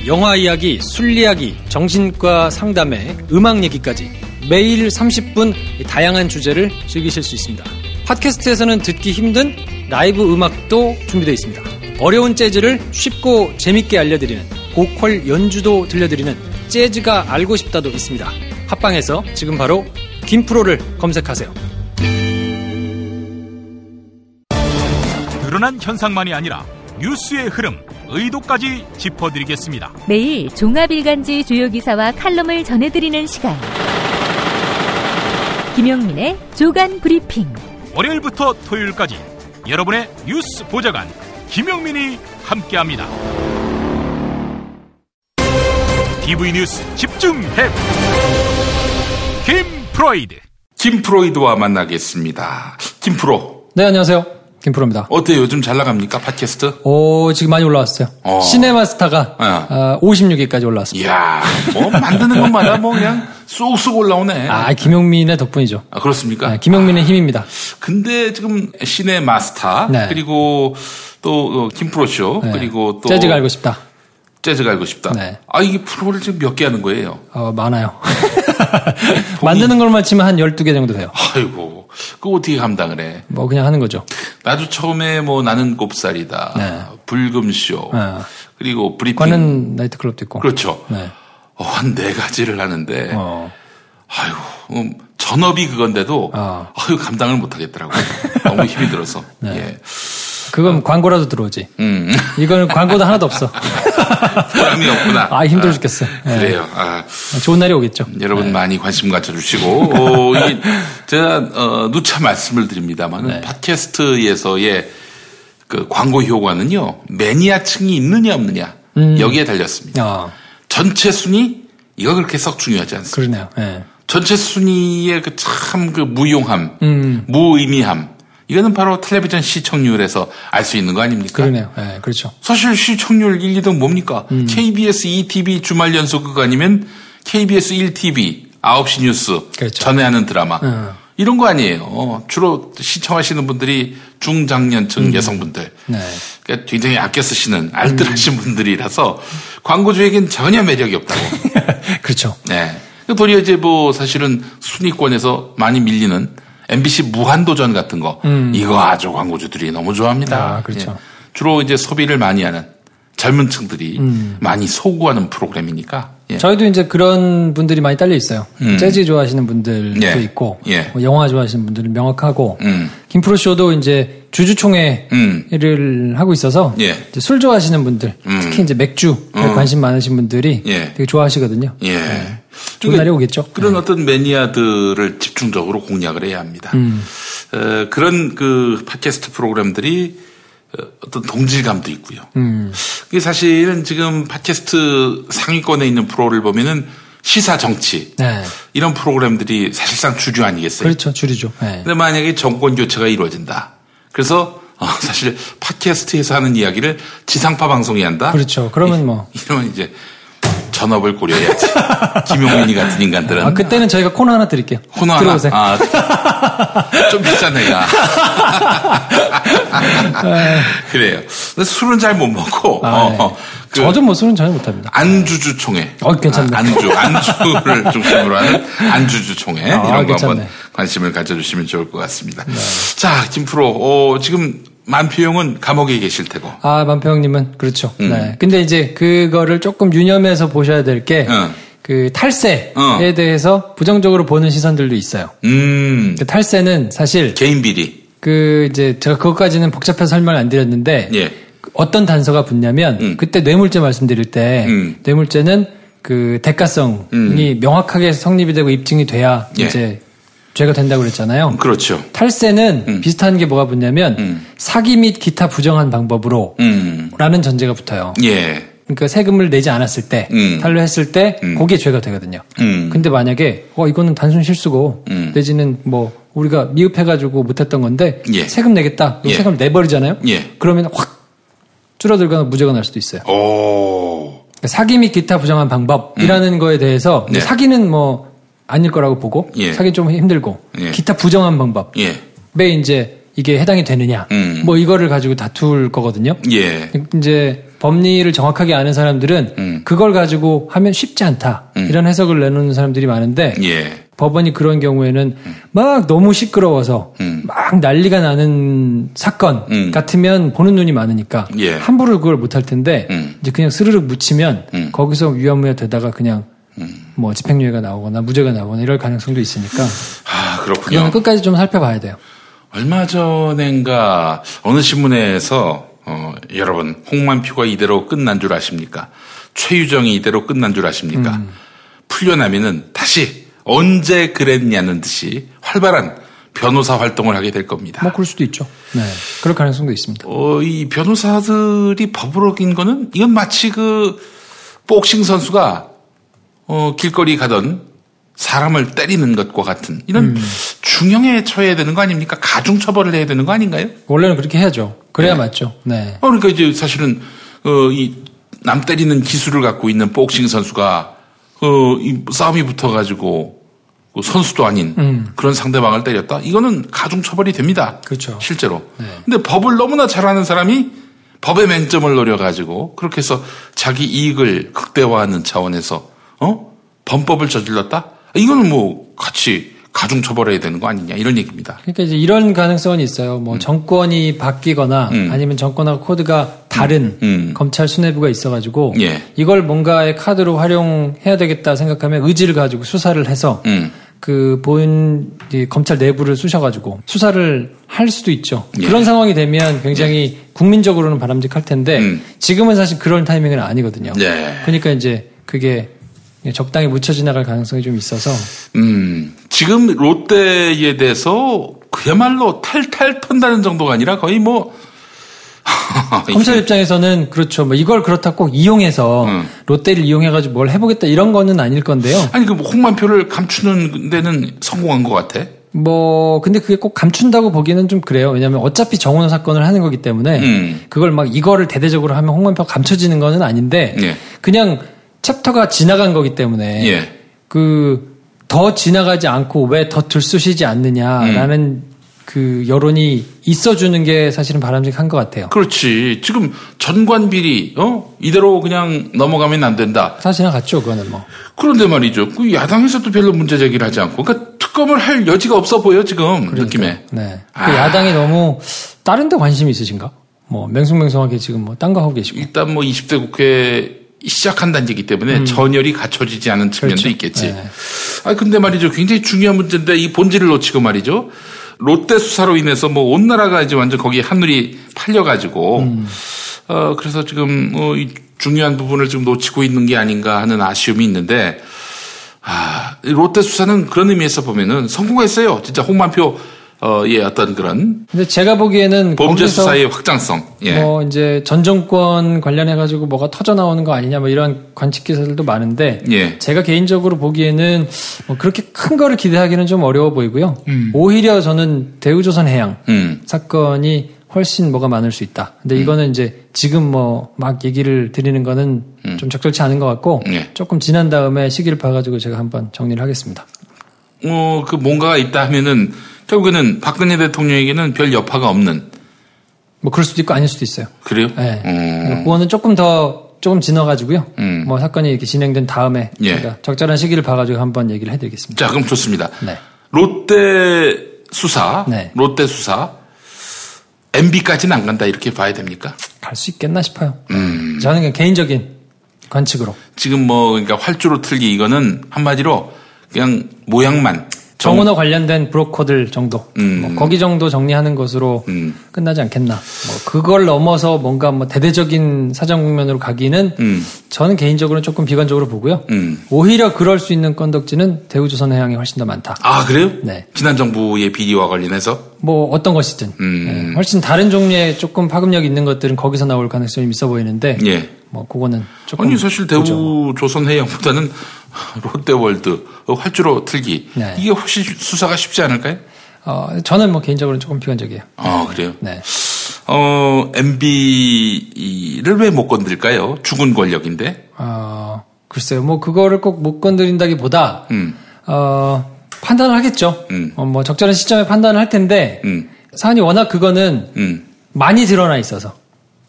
영화 이야기, 술 이야기, 정신과 상담에 음악 얘기까지 매일 30분 다양한 주제를 즐기실 수 있습니다. 팟캐스트에서는 듣기 힘든 라이브 음악도 준비되어 있습니다. 어려운 재즈를 쉽고 재밌게 알려드리는 보컬 연주도 들려드리는 재즈가 알고 싶다도 있습니다. 팟빵에서 지금 바로 김프로를 검색하세요. 드러난 현상만이 아니라 뉴스의 흐름, 의도까지 짚어드리겠습니다. 매일 종합일간지 주요 기사와 칼럼을 전해드리는 시간. 김용민의 조간 브리핑. 월요일부터 토요일까지 여러분의 뉴스 보좌관 김용민이 함께합니다. TV 뉴스 집중해. 김프로이드. 김프로이드와 만나겠습니다. 김프로. 네, 안녕하세요. 김프로입니다. 어때요? 요즘 잘 나갑니까? 팟캐스트? 지금 많이 올라왔어요. 시네마스타가 56위까지 올라왔습니다. 이야, 뭐 만드는 것마다 뭐 그냥 쏙쏙 올라오네. 김용민의 덕분이죠. 그렇습니까? 네, 김용민의 힘입니다. 근데 지금 시네마스타, 네. 그리고 또 김프로쇼, 네. 그리고 또 재즈가 알고 싶다. 재즈가 알고 싶다. 네. 이게 프로를 지금 몇 개 하는 거예요? 많아요. 만드는 걸만 치면 한 12개 정도 돼요. 아이고, 그거 어떻게 감당을 해? 뭐 그냥 하는 거죠. 나도 처음에 뭐 나는 곱살이다, 네. 불금쇼, 그리고 브리핑. 관은 나이트클럽도 있고. 그렇죠. 네. 한 4가지를 하는데, 아이고, 전업이 그건데도, 아유, 감당을 못 하겠더라고요. 너무 힘이 들어서. 네. 예. 그건 광고라도 들어오지. 이거는 광고도 하나도 없어. 보람이 없구나. 아, 힘들어 죽겠어. 그래요. 좋은 날이 오겠죠. 여러분 많이 관심 가져주시고, 제가, 누차 말씀을 드립니다만은, 팟캐스트에서의 그 광고 효과는요, 매니아층이 있느냐 없느냐, 여기에 달렸습니다. 전체 순위, 이거 그렇게 썩 중요하지 않습니다. 그러네요. 네. 전체 순위의 그 참 그 무용함, 무의미함, 이거는 바로 텔레비전 시청률에서 알 수 있는 거 아닙니까? 그러네요. 네, 그렇죠. 사실 시청률 1, 2등 뭡니까? KBS 2TV 주말 연속극 아니면 KBS 1TV 9시 뉴스 그렇죠. 전해하는 드라마 이런 거 아니에요. 주로 시청하시는 분들이 중장년층 여성분들, 네. 그러니까 굉장히 아껴 쓰시는 알뜰하신 분들이라서 광고주에겐 전혀 매력이 없다고. 그렇죠. 네. 도리어 이제 뭐 사실은 순위권에서 많이 밀리는 MBC 무한도전 같은 거, 이거 아주 광고주들이 너무 좋아합니다. 그렇죠. 예. 주로 이제 소비를 많이 하는 젊은 층들이 많이 소구하는 프로그램이니까. 예. 저희도 이제 그런 분들이 많이 딸려 있어요. 재즈 좋아하시는 분들도 예. 있고, 예. 뭐 영화 좋아하시는 분들은 명확하고, 김프로쇼도 이제 주주총회를 하고 있어서, 예. 이제 술 좋아하시는 분들, 특히 이제 맥주에 관심 많으신 분들이 예. 되게 좋아하시거든요. 예. 네. 좋은 날이 오겠죠. 그런 어떤 매니아들을 집중적으로 공략을 해야 합니다. 그런 그 팟캐스트 프로그램들이 어떤 동질감도 있고요. 그게 사실은 지금 팟캐스트 상위권에 있는 프로를 보면은 시사 정치 네. 이런 프로그램들이 사실상 주류 아니겠어요? 그렇죠, 주류죠. 네. 근데 만약에 정권 교체가 이루어진다. 그래서 사실 팟캐스트에서 하는 이야기를 지상파 방송이 한다. 그렇죠. 그러면 뭐 이러면 이제 전업을 고려해야지. 김용민이 같은 인간들은. 그때는 저희가 코너 하나 드릴게요. 코너 들어오세요. 하나. 좀 비싼 애가. 그래요. 술은 잘 못 먹고. 네. 저도 뭐 술은 전혀 못합니다. 안주주총회. 괜찮네. 안주를 중심으로 하는 안주주총회. 이런 거 괜찮네. 한번 관심을 가져주시면 좋을 것 같습니다. 네. 자, 김프로. 지금 만표 형은 감옥에 계실 테고. 만표 형님은 그렇죠. 네. 근데 이제 그거를 조금 유념해서 보셔야 될 게, 그 탈세에 대해서 부정적으로 보는 시선들도 있어요. 그 탈세는 사실 개인 비리. 이제 제가 그것까지는 복잡해서 설명을 안 드렸는데, 예. 어떤 단서가 붙냐면, 그때 뇌물죄 말씀드릴 때, 뇌물죄는 그 대가성이 명확하게 성립이 되고 입증이 돼야 예. 이제 죄가 된다고 그랬잖아요. 그렇죠. 탈세는 비슷한 게 뭐가 붙냐면 사기 및 기타 부정한 방법으로 라는 전제가 붙어요. 예. 그러니까 세금을 내지 않았을 때 탈루했을 때 그게 죄가 되거든요. 근데 만약에 이거는 단순 실수고 내지는 뭐 우리가 미흡해가지고 못했던 건데 예. 세금 내겠다. 예. 세금을 내버리잖아요. 예. 그러면 확 줄어들거나 무죄가 날 수도 있어요. 오. 그러니까 사기 및 기타 부정한 방법이라는 거에 대해서 네. 사기는 뭐 아닐 거라고 보고 예. 사기 좀 힘들고 예. 기타 부정한 방법 예. 왜 이제 이게 해당이 되느냐 뭐 이거를 가지고 다툴 거거든요. 예. 이제 법리를 정확하게 아는 사람들은 그걸 가지고 하면 쉽지 않다 이런 해석을 내놓는 사람들이 많은데 예. 법원이 그런 경우에는 막 너무 시끄러워서 막 난리가 나는 사건 같으면 보는 눈이 많으니까 예. 함부로 그걸 못할 텐데 이제 그냥 스르륵 묻히면 거기서 위험무효 되다가 그냥 뭐 집행유예가 나오거나 무죄가 나오거나 이럴 가능성도 있으니까 그렇군요. 이거는 끝까지 좀 살펴봐야 돼요. 얼마 전엔가 어느 신문에서 여러분 홍만표가 이대로 끝난 줄 아십니까? 최유정이 이대로 끝난 줄 아십니까? 풀려나면은 다시 언제 그랬냐는 듯이 활발한 변호사 활동을 하게 될 겁니다. 뭐 그럴 수도 있죠. 네, 그럴 가능성도 있습니다. 이 변호사들이 법을 어긴 거는 이건 마치 그 복싱 선수가 길거리 가던 사람을 때리는 것과 같은 이런 중형에 처해야 되는 거 아닙니까? 가중 처벌을 해야 되는 거 아닌가요? 원래는 그렇게 해야죠. 그래야 네. 맞죠. 네. 그러니까 이제 사실은 이 남 때리는 기술을 갖고 있는 복싱 선수가 이 싸움이 붙어가지고 선수도 아닌 그런 상대방을 때렸다. 이거는 가중 처벌이 됩니다. 그렇죠. 실제로. 네. 근데 법을 너무나 잘하는 사람이 법의 맹점을 노려가지고 그렇게 해서 자기 이익을 극대화하는 차원에서 범법을 저질렀다. 이거는 뭐 같이 가중 처벌해야 되는 거 아니냐 이런 얘기입니다. 그러니까 이제 이런 가능성은 있어요. 뭐 정권이 바뀌거나 아니면 정권하고 코드가 다른 검찰 수뇌부가 있어가지고 예. 이걸 뭔가의 카드로 활용해야 되겠다 생각하면 의지를 가지고 수사를 해서 그 본 검찰 내부를 쑤셔가지고 수사를 할 수도 있죠. 예. 그런 상황이 되면 굉장히 국민적으로는 바람직할 텐데 지금은 사실 그런 타이밍은 아니거든요. 예. 그러니까 이제 그게 적당히 묻혀 지나갈 가능성이 좀 있어서. 지금 롯데에 대해서 그야말로 탈탈 턴다는 정도가 아니라 거의 뭐 검찰 입장에서는 그렇죠. 뭐 이걸 그렇다 꼭 이용해서 롯데를 이용해가지고 뭘 해보겠다 이런 거는 아닐 건데요. 아니 그 홍만표를 감추는 데는 성공한 것 같아. 뭐 근데 그게 꼭 감춘다고 보기에는 좀 그래요. 왜냐하면 어차피 정원호 사건을 하는 거기 때문에 그걸 막 이거를 대대적으로 하면 홍만표가 감춰지는 거는 아닌데 예. 그냥 챕터가 지나간 거기 때문에 예. 그 더 지나가지 않고 왜 더 들쑤시지 않느냐라는 그 여론이 있어주는 게 사실은 바람직한 것 같아요. 그렇지. 지금 전관 비리 이대로 그냥 넘어가면 안 된다. 사실은 같죠. 그거는 뭐. 그런데 말이죠. 그 야당에서도 별로 문제 제기를 하지 않고 그러니까 특검을 할 여지가 없어 보여 지금 그러니까, 느낌에. 네. 그 야당이 너무 다른 데 관심이 있으신가? 뭐 맹숭맹숭하게 지금 뭐 딴 거 하고 계시고. 일단 뭐 20대 국회 시작한다는 얘기 때문에 전열이 갖춰지지 않은 측면도 그렇죠. 있겠지. 네. 근데 말이죠. 굉장히 중요한 문제인데 이 본질을 놓치고 말이죠. 롯데 수사로 인해서 뭐 온 나라가 이제 완전 거기에 한눈이 팔려가지고, 그래서 지금 이 중요한 부분을 지금 놓치고 있는 게 아닌가 하는 아쉬움이 있는데, 롯데 수사는 그런 의미에서 보면은 성공했어요. 진짜 홍만표 예, 어떤 그런. 근데 제가 보기에는 범죄 수사의 확장성. 예. 뭐 이제 전 정권 관련해 가지고 뭐가 터져 나오는 거 아니냐 뭐 이런 관측 기사들도 많은데 예. 제가 개인적으로 보기에는 뭐 그렇게 큰 거를 기대하기는 좀 어려워 보이고요. 오히려 저는 대우조선해양 사건이 훨씬 뭐가 많을 수 있다. 근데 이거는 이제 지금 뭐 막 얘기를 드리는 거는 좀 적절치 않은 것 같고 예. 조금 지난 다음에 시기를 봐가지고 제가 한번 정리를 하겠습니다. 그 뭔가가 있다 하면은 결국에는 박근혜 대통령에게는 별 여파가 없는. 뭐 그럴 수도 있고 아닐 수도 있어요. 그래요? 네. 그거는 조금 지나가지고요. 뭐 사건이 이렇게 진행된 다음에 예. 제가 적절한 시기를 봐가지고 한번 얘기를 해드리겠습니다. 자, 그럼 좋습니다. 네. 롯데 수사, 네. MB까지는 안 간다 이렇게 봐야 됩니까? 갈 수 있겠나 싶어요. 저는 그냥 개인적인 관측으로. 지금 뭐 그러니까 활주로 틀기 이거는 한마디로 그냥 모양만. 정원호 관련된 브로커들 정도, 뭐 거기 정도 정리하는 것으로 끝나지 않겠나. 뭐 그걸 넘어서 뭔가 뭐 대대적인 사정 국면으로 가기는 저는 개인적으로는 조금 비관적으로 보고요. 오히려 그럴 수 있는 건덕지는 대우조선해양이 훨씬 더 많다. 아, 그래요? 네. 지난 정부의 비리와 관련해서? 뭐 어떤 것이든 네. 훨씬 다른 종류의 조금 파급력 있는 것들은 거기서 나올 가능성이 있어 보이는데, 예. 뭐 그거는 조금. 아니 사실 대우조선해양보다는 롯데월드 활주로 틀기 네. 이게 훨씬 수사가 쉽지 않을까요? 저는 뭐 개인적으로는 조금 비관적이에요. 그래요? 네. MB를 왜 못 건들까요? 죽은 권력인데. 글쎄요. 뭐 그거를 꼭 못 건드린다기보다 판단을 하겠죠. 뭐 적절한 시점에 판단을 할 텐데 사안이 워낙 그거는 많이 드러나 있어서.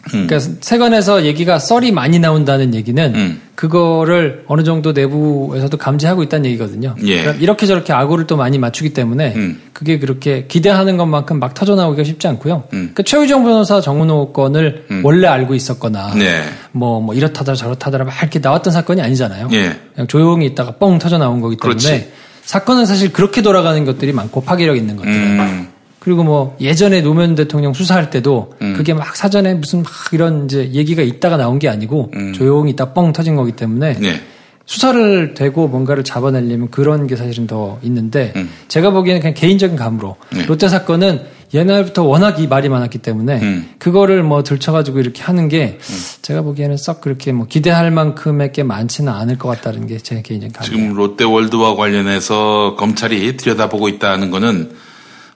그러니까 세관에서 얘기가 썰이 많이 나온다는 얘기는 그거를 어느 정도 내부에서도 감지하고 있다는 얘기거든요. 예. 그러니까 이렇게 저렇게 악우를 또 많이 맞추기 때문에 그게 그렇게 기대하는 것만큼 막 터져 나오기가 쉽지 않고요. 그러니까 최유정 변호사 정은호 건을 원래 알고 있었거나 네. 뭐 이렇다더라 저렇다더라 막 이렇게 나왔던 사건이 아니잖아요. 예. 그냥 조용히 있다가 뻥 터져 나온 거기 때문에 그렇지. 사건은 사실 그렇게 돌아가는 것들이 많고 파괴력 있는 것들은. 그리고 뭐 예전에 노무현 대통령 수사할 때도 그게 막 사전에 무슨 막 이런 이제 얘기가 있다가 나온 게 아니고 조용히 있다 뻥 터진 거기 때문에 네. 수사를 되고 뭔가를 잡아내려면 그런 게 사실은 더 있는데 제가 보기에는 그냥 개인적인 감으로 롯데 사건은 옛날부터 워낙 이 말이 많았기 때문에 그거를 뭐 들쳐가지고 이렇게 하는 게 제가 보기에는 썩 그렇게 뭐 기대할 만큼의 게 많지는 않을 것 같다는 게 제 개인적인 감이에요. 지금 롯데월드와 관련해서 검찰이 들여다보고 있다는 거는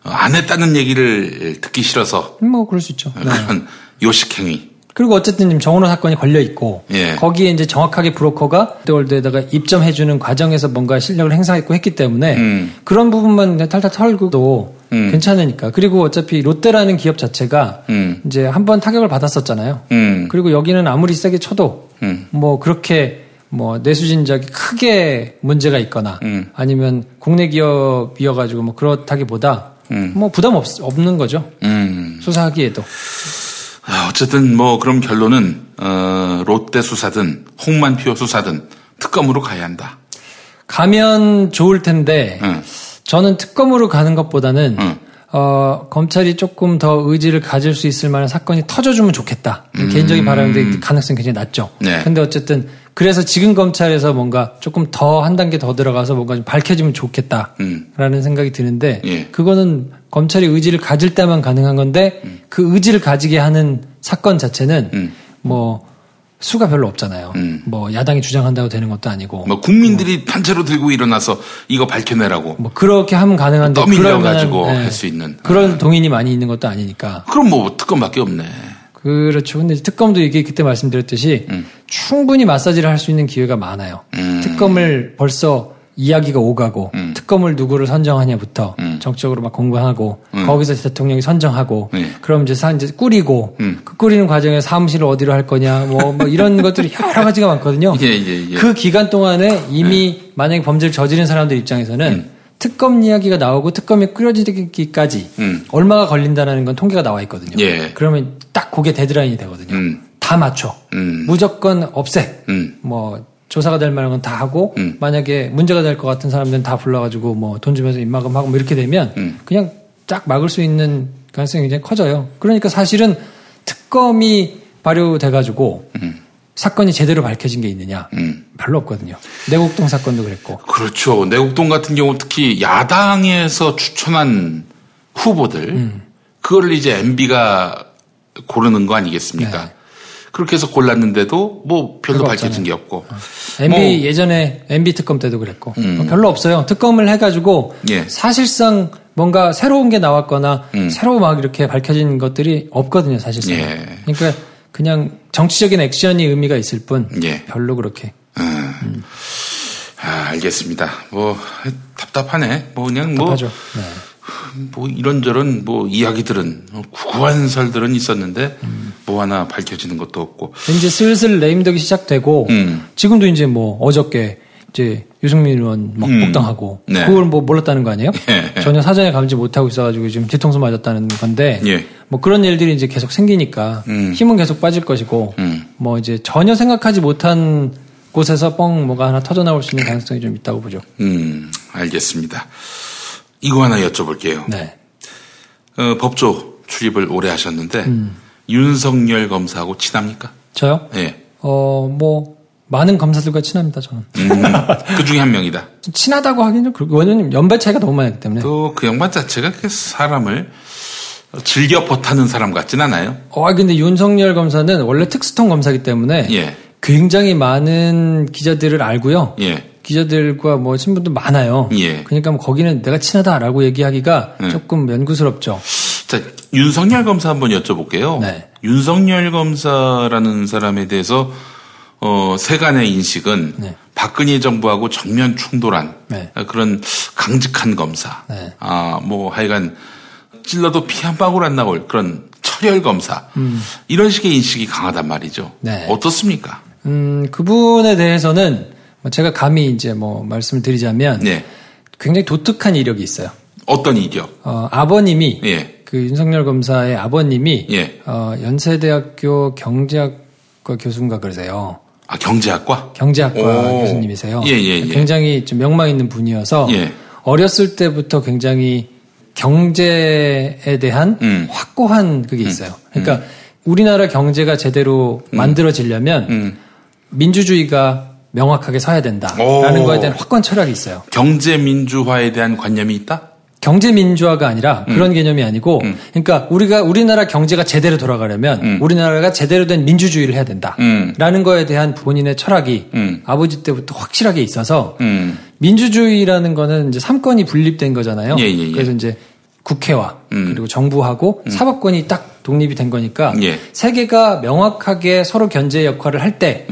안 했다는 얘기를 듣기 싫어서. 뭐 그럴 수 있죠. 그런 요식행위. 그리고 어쨌든 지금 정은호 사건이 걸려 있고 예. 거기에 이제 정확하게 브로커가 롯데월드에다가 입점해주는 과정에서 뭔가 실력을 행사했고 했기 때문에 그런 부분만 탈탈 털고도 괜찮으니까. 그리고 어차피 롯데라는 기업 자체가 이제 한번 타격을 받았었잖아요. 그리고 여기는 아무리 세게 쳐도 뭐 그렇게 뭐 뇌수진작이 크게 문제가 있거나 아니면 국내 기업이어가지고 뭐 그렇다기보다 뭐 부담 없는 거죠. 수사하기에도. 어쨌든 뭐 그럼 결론은 롯데 수사든 홍만표 수사든 특검으로 가야 한다. 가면 좋을 텐데 저는 특검으로 가는 것보다는 검찰이 조금 더 의지를 가질 수 있을 만한 사건이 터져주면 좋겠다. 개인적인 바람인데 가능성이 굉장히 낮죠. 네. 근데 어쨌든 그래서 지금 검찰에서 뭔가 조금 더 한 단계 더 들어가서 뭔가 좀 밝혀지면 좋겠다라는 생각이 드는데 예. 그거는 검찰이 의지를 가질 때만 가능한 건데 그 의지를 가지게 하는 사건 자체는 뭐 수가 별로 없잖아요. 뭐 야당이 주장한다고 되는 것도 아니고. 뭐 국민들이 단체로 들고 일어나서 이거 밝혀내라고. 뭐 그렇게 하면 가능한데 떠밀려 가지고 할 수 있는 그런 동인이 많이 있는 것도 아니니까. 그럼 뭐 특검밖에 없네. 그렇죠. 근데 특검도 이게 그때 말씀드렸듯이 충분히 마사지를 할 수 있는 기회가 많아요. 특검을 벌써 이야기가 오가고 특검을 누구를 선정하냐부터 정적으로 막 공부하고 거기서 대통령이 선정하고 그럼 이제 꾸리고 그 꾸리는 과정에서 사무실을 어디로 할 거냐 뭐 이런 것들이 여러 가지가 많거든요. 예. 그 기간 동안에 이미 만약에 범죄를 저지른 사람들 입장에서는 특검 이야기가 나오고 특검이 꾸려지기까지 얼마가 걸린다는 건 통계가 나와 있거든요. 예. 그러면 딱 그게 데드라인이 되거든요. 다 맞춰. 무조건 없애. 뭐 조사가 될 만한 건 다 하고 만약에 문제가 될 것 같은 사람들은 다 불러가지고 뭐 돈 주면서 입막음하고 뭐 이렇게 되면 그냥 쫙 막을 수 있는 가능성이 굉장히 커져요. 그러니까 사실은 특검이 발효돼가지고 사건이 제대로 밝혀진 게 있느냐? 별로 없거든요. 내곡동 사건도 그랬고. 그렇죠. 내곡동 같은 경우 특히 야당에서 추천한 후보들 그걸 이제 MB가 고르는 거 아니겠습니까? 네. 그렇게 해서 골랐는데도 뭐 별로 밝혀진 게 없고. MB 뭐 예전에 MB 특검 때도 그랬고 별로 없어요. 특검을 해가지고 예. 사실상 뭔가 새로운 게 나왔거나 새로 막 이렇게 밝혀진 것들이 없거든요. 사실상. 예. 그러니까 그냥 정치적인 액션이 의미가 있을 뿐 예. 별로 그렇게. 알겠습니다. 뭐 답답하네. 뭐 그냥 답답하죠. 뭐. 네. 뭐 이런저런 뭐 이야기들은 구한설들은 있었는데 뭐 하나 밝혀지는 것도 없고 이제 슬슬 레임덕이 시작되고 지금도 이제 뭐 어저께 이제 유승민 의원 막 복당하고 네. 그걸 뭐 몰랐다는 거 아니에요? 예. 전혀 사전에 감지 못하고 있어가지고 지금 뒤통수 맞았다는 건데 예. 뭐 그런 일들이 이제 계속 생기니까 힘은 계속 빠질 것이고 뭐 이제 전혀 생각하지 못한 곳에서 뻥 뭐가 하나 터져 나올 수 있는 가능성이 좀 있다고 보죠. 알겠습니다. 이거 하나 여쭤볼게요. 네. 법조 출입을 오래 하셨는데 윤석열 검사하고 친합니까? 저요? 네. 뭐 많은 검사들과 친합니다. 저는. 그 중에 한 명이다. 친하다고 하기는 그렇고 왜냐면 연배 차이가 너무 많이 나기 때문에. 또 그 양반 자체가 사람을 즐겨 버타는 사람 같진 않아요. 근데 윤석열 검사는 원래 특수통 검사이기 때문에 예. 굉장히 많은 기자들을 알고요. 예. 기자들과 뭐 친분도 많아요. 예. 그러니까 뭐 거기는 내가 친하다라고 얘기하기가 조금 연구스럽죠. 자, 윤석열 검사 한번 여쭤볼게요. 네. 윤석열 검사라는 사람에 대해서 세간의 인식은 네. 박근혜 정부하고 정면 충돌한 네. 그런 강직한 검사. 네. 뭐 하여간 찔러도 피 한 방울 안 나올 그런 철혈 검사. 이런 식의 인식이 강하단 말이죠. 네. 어떻습니까? 그분에 대해서는 제가 감히 이제 뭐 말씀을 드리자면 네. 굉장히 독특한 이력이 있어요. 어떤 이력? 아버님이 예. 그 윤석열 검사의 아버님이 예. 연세대학교 경제학과 교수인가 그러세요. 경제학과? 경제학과 교수님이세요. 예. 굉장히 좀 명망 있는 분이어서 예. 어렸을 때부터 굉장히 경제에 대한 확고한 그게 있어요. 그러니까 우리나라 경제가 제대로 만들어지려면 민주주의가 명확하게 서야 된다라는 거에 대한 확고한 철학이 있어요. 경제 민주화에 대한 관념이 있다? 경제 민주화가 아니라 그런 개념이 아니고 그러니까 우리나라 경제가 제대로 돌아가려면 우리나라가 제대로 된 민주주의를 해야 된다라는 거에 대한 본인의 철학이 아버지 때부터 확실하게 있어서 민주주의라는 거는 이제 3권이 분립된 거잖아요. 예. 그래서 이제 국회와 그리고 정부하고 사법권이 딱 독립이 된 거니까 예. 세 개가 명확하게 서로 견제 역할을 할 때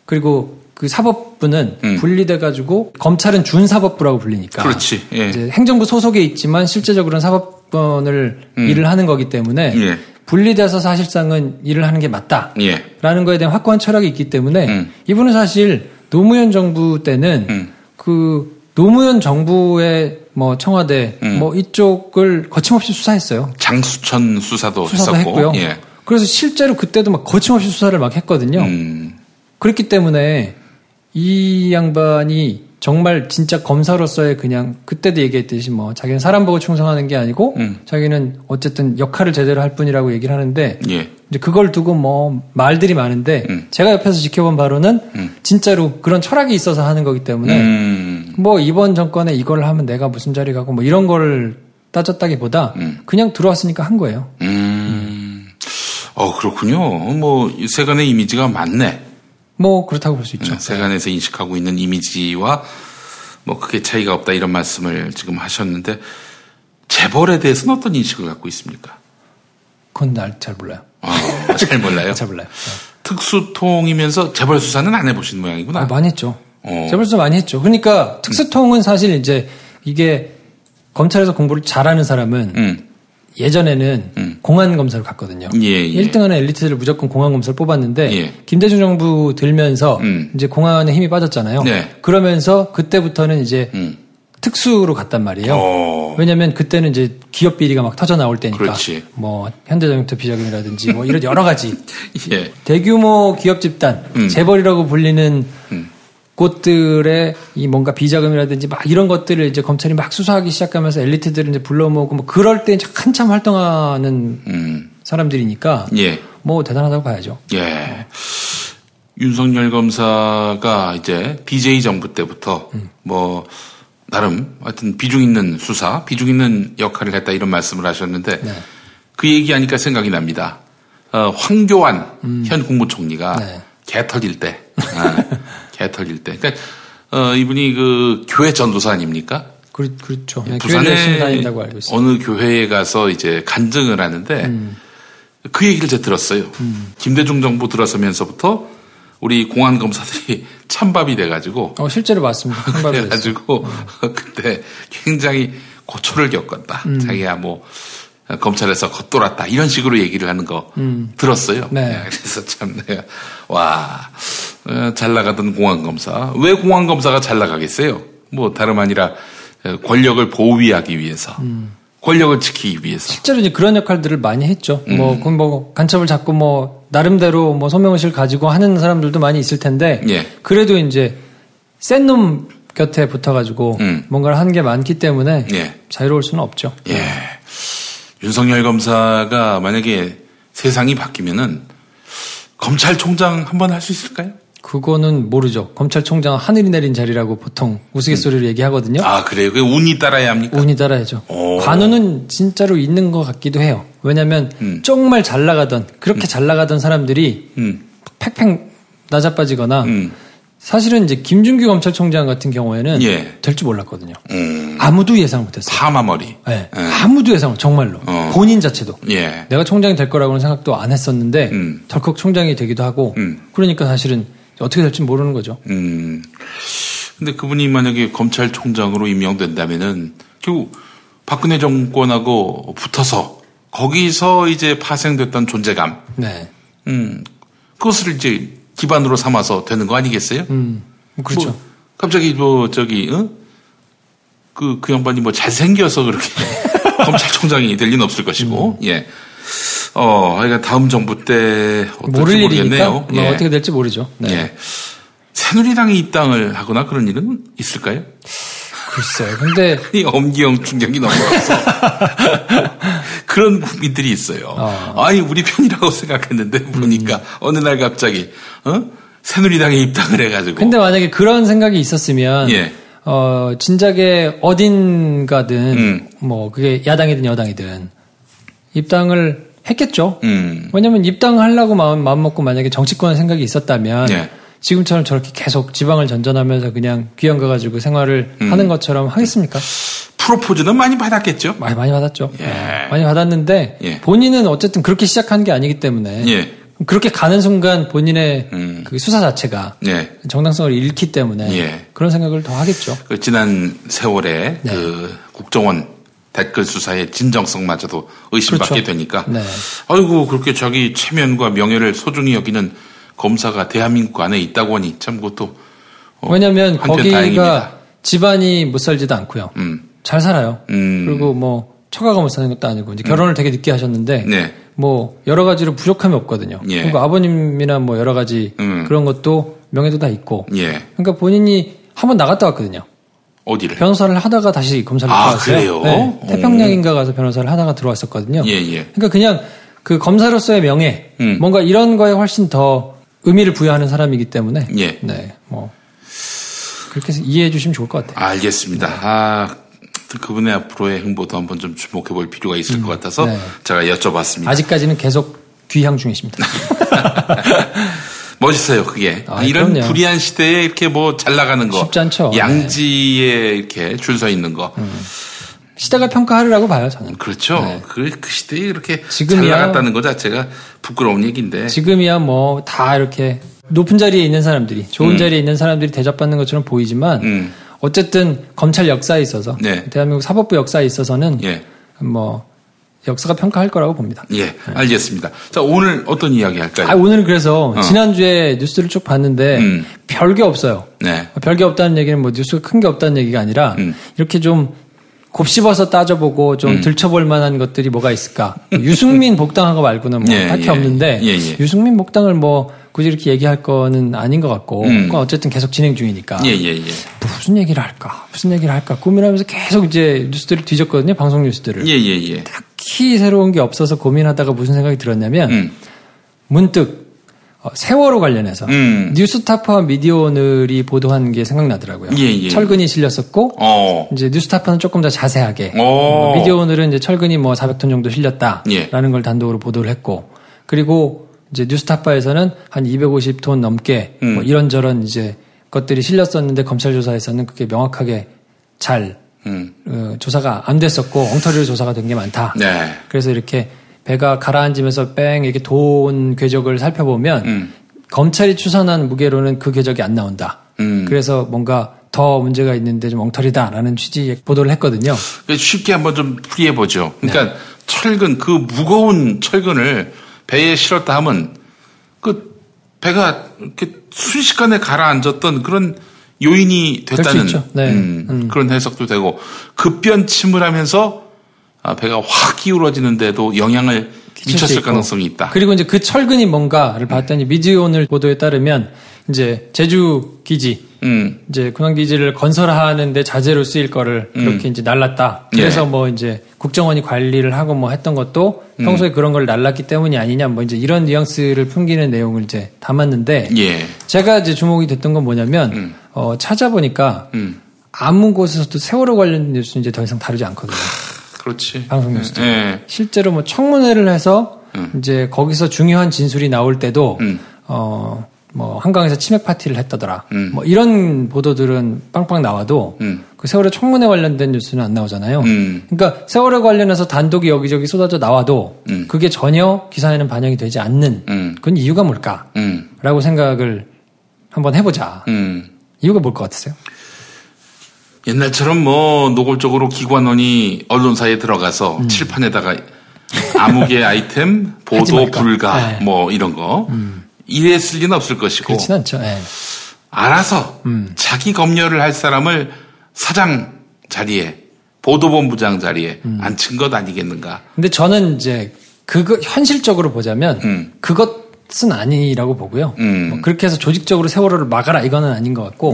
그리고 그 사법부는 분리돼가지고 검찰은 준사법부라고 불리니까. 그렇지. 예. 이제 행정부 소속에 있지만 실제적으로는 사법권을 일을 하는 거기 때문에 분리돼서 사실상은 일을 하는 게 맞다라는 예. 거에 대한 확고한 철학이 있기 때문에 이분은 사실 노무현 정부 때는 그 노무현 정부의 뭐 청와대 뭐 이쪽을 거침없이 수사했어요. 장수천 수사도 했었고. 했고요. 예. 그래서 실제로 그때도 막 거침없이 수사를 막 했거든요. 그렇기 때문에 이 양반이 정말 진짜 검사로서의 그냥 그때도 얘기했듯이 뭐 자기는 사람 보고 충성하는 게 아니고 자기는 어쨌든 역할을 제대로 할 뿐이라고 얘기를 하는데 예. 이제 그걸 두고 뭐 말들이 많은데 제가 옆에서 지켜본 바로는 진짜로 그런 철학이 있어서 하는 거기 때문에 뭐 이번 정권에 이걸 하면 내가 무슨 자리 가고 뭐 이런 걸 따졌다기보다 그냥 들어왔으니까 한 거예요. 그렇군요. 뭐 세간의 이미지가 맞네. 뭐 그렇다고 볼 수 있죠. 세간에서 인식하고 있는 이미지와 뭐 크게 차이가 없다 이런 말씀을 지금 하셨는데 재벌에 대해서는 어떤 인식을 갖고 있습니까? 그건 날 잘 몰라요. 잘 몰라요? 잘 몰라요. 특수통이면서 재벌 수사는 안 해보신 모양이구나. 많이 했죠. 재벌 수사 많이 했죠. 그러니까 특수통은 사실 이제 이게 검찰에서 공부를 잘하는 사람은 예전에는 공안검사를 갔거든요. 예. 1등하는 엘리트들을 무조건 공안검사를 뽑았는데 예. 김대중 정부 들면서 이제 공안에 힘이 빠졌잖아요. 네. 그러면서 그때부터는 이제 특수로 갔단 말이에요. 왜냐하면 그때는 이제 기업 비리가 막 터져 나올 때니까. 그렇지. 뭐 현대자동차 비자금이라든지 뭐 이런 여러 가지 예. 대규모 기업 집단 재벌이라고 불리는 곳들의 이 뭔가 비자금이라든지 막 이런 것들을 이제 검찰이 막 수사하기 시작하면서 엘리트들을 이제 불러 모으고 뭐 그럴 때 이제 한참 활동하는 사람들이니까 예. 뭐 대단하다고 봐야죠. 예. 윤석열 검사가 이제 BJ 정부 때부터 뭐 나름 하여튼 비중 있는 수사, 비중 있는 역할을 했다 이런 말씀을 하셨는데 네. 그 얘기하니까 생각이 납니다. 황교안 현 국무총리가 네. 개 털릴 때. 개 털릴 때. 그러니까, 이분이 그 교회 전도사 아닙니까? 그렇죠. 네, 부산에 교회를 열심히 다닌다고 알고 있어요. 어느 교회에 가서 이제 간증을 하는데 그 얘기를 제가 들었어요. 김대중 정부 들어서면서부터 우리 공안 검사들이 찬밥이 돼가지고. 실제로 맞습니다. 그래가지고 그때 굉장히 고초를 겪었다. 자기가 뭐 검찰에서 겉돌았다 이런 식으로 얘기를 하는 거 들었어요. 네. 그래서 참 내가 와 잘 나가던 공안검사 왜 공안검사가 잘 나가겠어요? 뭐 다름 아니라 권력을 보위하기 위해서 권력을 지키기 위해서 실제로 이제 그런 역할들을 많이 했죠. 뭐 간첩을 잡고 뭐 나름대로 뭐 소명의식을 가지고 하는 사람들도 많이 있을 텐데 예. 그래도 이제 센 놈 곁에 붙어가지고 뭔가를 한 게 많기 때문에 예. 자유로울 수는 없죠. 예. 윤석열 검사가 만약에 세상이 바뀌면은 검찰총장 한번 할 수 있을까요? 그거는 모르죠. 검찰총장은 하늘이 내린 자리라고 보통 우스갯소리로 얘기하거든요. 아, 그래요? 그게 운이 따라야 합니까? 운이 따라야죠. 오. 관운은 진짜로 있는 것 같기도 해요. 왜냐하면 정말 잘 나가던 그렇게 잘 나가던 사람들이 팩팩 낮아빠지거나 사실은 이제 김준규 검찰총장 같은 경우에는 예. 될 줄 몰랐거든요. 아무도 예상 못했어요. 파마머리. 네. 아무도 예상 정말로 본인 자체도 예. 내가 총장이 될 거라고는 생각도 안 했었는데 덜컥 총장이 되기도 하고 그러니까 사실은 어떻게 될지 모르는 거죠. 근데 그분이 만약에 검찰총장으로 임명된다면은 결국 박근혜 정권하고 붙어서 거기서 이제 파생됐던 존재감. 네. 그것을 이제 기반으로 삼아서 되는 거 아니겠어요? 그렇죠. 뭐 갑자기 그 양반이 뭐 잘생겨서 그렇게 검찰총장이 될 리는 없을 것이고, 예. 그러니까 다음 정부 때 어떨지 모를 모르겠네요. 일이니까 뭐 어떻게 될지 모르죠. 네. 예. 새누리당에 입당을 하거나 그런 일은 있을까요? 글쎄요. 근데 이 엄기영 충격이 너무 커서 그런 국민들이 있어요. 아니 우리 편이라고 생각했는데 보니까 어느 날 갑자기 새누리당에 입당을 해가지고. 근데 만약에 그런 생각이 있었으면 예. 진작에 어딘가든 뭐 그게 야당이든 여당이든 입당을 했겠죠. 왜냐면 입당하려고 마음 먹고 만약에 정치권 생각이 있었다면 예. 지금처럼 저렇게 계속 지방을 전전하면서 그냥 귀양 가가지고 생활을 하는 것처럼 하겠습니까? 프로포즈는 많이 받았겠죠? 많이 받았죠. 예. 많이 받았는데 예. 본인은 어쨌든 그렇게 시작한 게 아니기 때문에 예. 그렇게 가는 순간 본인의 그 수사 자체가 예. 정당성을 잃기 때문에 예. 그런 생각을 더 하겠죠. 그 지난 세월에 네. 그 국정원 댓글 수사의 진정성마저도 의심받게 그렇죠. 되니까 네. 아이고 그렇게 자기 체면과 명예를 소중히 여기는 검사가 대한민국 안에 있다고 하니 참 그것도 왜냐하면 거기가 다행입니다. 집안이 못 살지도 않고요. 잘 살아요. 그리고 뭐 처가가 못 사는 것도 아니고 이제 결혼을 되게 늦게 하셨는데 네. 뭐 여러 가지로 부족함이 없거든요. 예. 그리고 아버님이나 뭐 여러 가지 그런 것도 명예도 다 있고. 예. 그러니까 본인이 한번 나갔다 왔거든요. 어디를? 변호사를 하다가 다시 검사를 들어왔어요. 그래요? 네. 태평양인가 가서 변호사를 하다가 들어왔었거든요. 예. 그러니까 그냥 그 검사로서의 명예, 뭔가 이런 거에 훨씬 더 의미를 부여하는 사람이기 때문에. 예. 네. 뭐 그렇게 해서 이해해 주시면 좋을 것 같아요. 알겠습니다. 그분의 앞으로의 행보도 한번 좀 주목해 볼 필요가 있을 것 같아서 네. 제가 여쭤봤습니다. 아직까지는 계속 귀향 중이십니다. 멋있어요, 그게. 이런 그럼요. 불의한 시대에 이렇게 뭐 잘 나가는 거. 쉽지 않죠. 양지에 이렇게 줄 서 있는 거. 시대가 평가하리라고 봐요, 저는. 그렇죠. 네. 그 시대에 이렇게 잘 지금이야- 나갔다는 것 자체가 부끄러운 얘기인데. 지금이야 뭐 다 이렇게 높은 자리에 있는 사람들이, 좋은 자리에 있는 사람들이 대접받는 것처럼 보이지만 어쨌든 검찰 역사에 있어서 네. 대한민국 사법부 역사에 있어서는 예. 뭐 역사가 평가할 거라고 봅니다. 예, 알겠습니다. 자, 오늘 어떤 이야기 할까요? 오늘 그래서 지난주에 뉴스를 쭉 봤는데 별게 없어요. 네. 별게 없다는 얘기는 뭐 뉴스가 큰 게 없다는 얘기가 아니라 이렇게 좀 곱씹어서 따져보고 좀 들춰볼 만한 것들이 뭐가 있을까. 유승민 복당한 거 말고는 뭐 예, 딱히 예. 없는데 예, 예. 유승민 복당을 뭐 굳이 이렇게 얘기할 거는 아닌 것 같고 그건 어쨌든 계속 진행 중이니까 예. 무슨 얘기를 할까 고민하면서 계속 이제 뉴스들을 뒤졌거든요. 방송 뉴스들을. 예. 딱히 새로운 게 없어서 고민하다가 무슨 생각이 들었냐면 문득 세월호 관련해서 뉴스타파와 미디어오늘이 보도한 게 생각나더라고요. 예. 철근이 실렸었고 이제 뉴스타파는 조금 더 자세하게 미디어오늘은 이제 철근이 뭐 400톤 정도 실렸다라는 예. 걸 단독으로 보도를 했고 그리고 이제 뉴스타파에서는 한 250톤 넘게 뭐 이런저런 이제 것들이 실렸었는데 검찰 조사에서는 그게 명확하게 잘 조사가 안 됐었고 엉터리로 조사가 된 게 많다. 네. 그래서 이렇게 배가 가라앉으면서 뺑 이렇게 돈 궤적을 살펴보면 검찰이 추산한 무게로는 그 궤적이 안 나온다. 그래서 뭔가 더 문제가 있는데 좀 엉터리다라는 취지의 보도를 했거든요. 쉽게 한번 좀 풀이해 보죠. 그러니까 철근, 그 무거운 철근을 배에 실었다 하면 그 배가 이렇게 순식간에 가라앉았던 그런 요인이 됐다는 그런 해석도 되고 급변침을 하면서 배가 확 기울어지는데도 영향을 미쳤을 가능성이 있다. 그리고 이제 그 철근이 뭔가를 봤더니 미디어오늘 보도에 따르면 이제 제주 기지, 이제 군함 기지를 건설하는데 자재로 쓰일 거를 그렇게 이제 날랐다. 그래서 뭐 이제 국정원이 관리를 하고 뭐 했던 것도 평소에 그런 걸 날랐기 때문이 아니냐, 뭐 이제 이런 뉘앙스를 풍기는 내용을 이제 담았는데, 제가 이제 주목이 됐던 건 뭐냐면 찾아보니까 아무 곳에서도 세월호 관련 뉴스는 이제 더 이상 다루지 않거든요. 그렇지. 방송 뉴스들. 실제로 뭐 청문회를 해서 이제 거기서 중요한 진술이 나올 때도 뭐 한강에서 치맥 파티를 했다더라. 뭐 이런 보도들은 빵빵 나와도 그 세월호 청문회 관련된 뉴스는 안 나오잖아요. 그러니까 세월호 관련해서 단독이 여기저기 쏟아져 나와도 그게 전혀 기사에는 반영이 되지 않는 그건 이유가 뭘까? 라고 생각을 한번 해보자. 이유가 뭘 것 같으세요? 옛날처럼 뭐 노골적으로 기관원이 언론사에 들어가서 칠판에다가 아무개 아이템 보도 불가 뭐 이런 거 이랬을 리는 없을 것이고 그렇진 않죠. 알아서 자기 검열을 할 사람을 사장 자리에 보도본부장 자리에 앉힌 것 아니겠는가. 근데 저는 이제 그거 현실적으로 보자면 그것은 아니라고 보고요. 뭐 그렇게 해서 조직적으로 세월호를 막아라 이거는 아닌 것 같고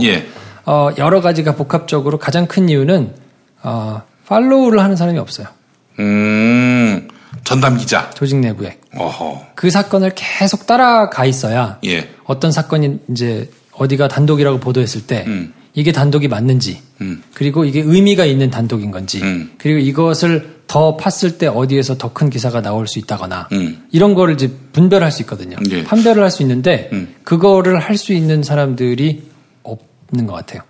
여러 가지가 복합적으로 가장 큰 이유는 팔로우를 하는 사람이 없어요. 전담 기자. 조직 내부에. 어허. 그 사건을 계속 따라가 있어야 어떤 사건이 이제 어디가 단독이라고 보도했을 때 이게 단독이 맞는지 그리고 이게 의미가 있는 단독인 건지 그리고 이것을 더 팠을 때 어디에서 더 큰 기사가 나올 수 있다거나 이런 거를 이제 분별할 수 있거든요. 판별을 할 수 있는데 그거를 할 수 있는 사람들이 없는 것 같아요.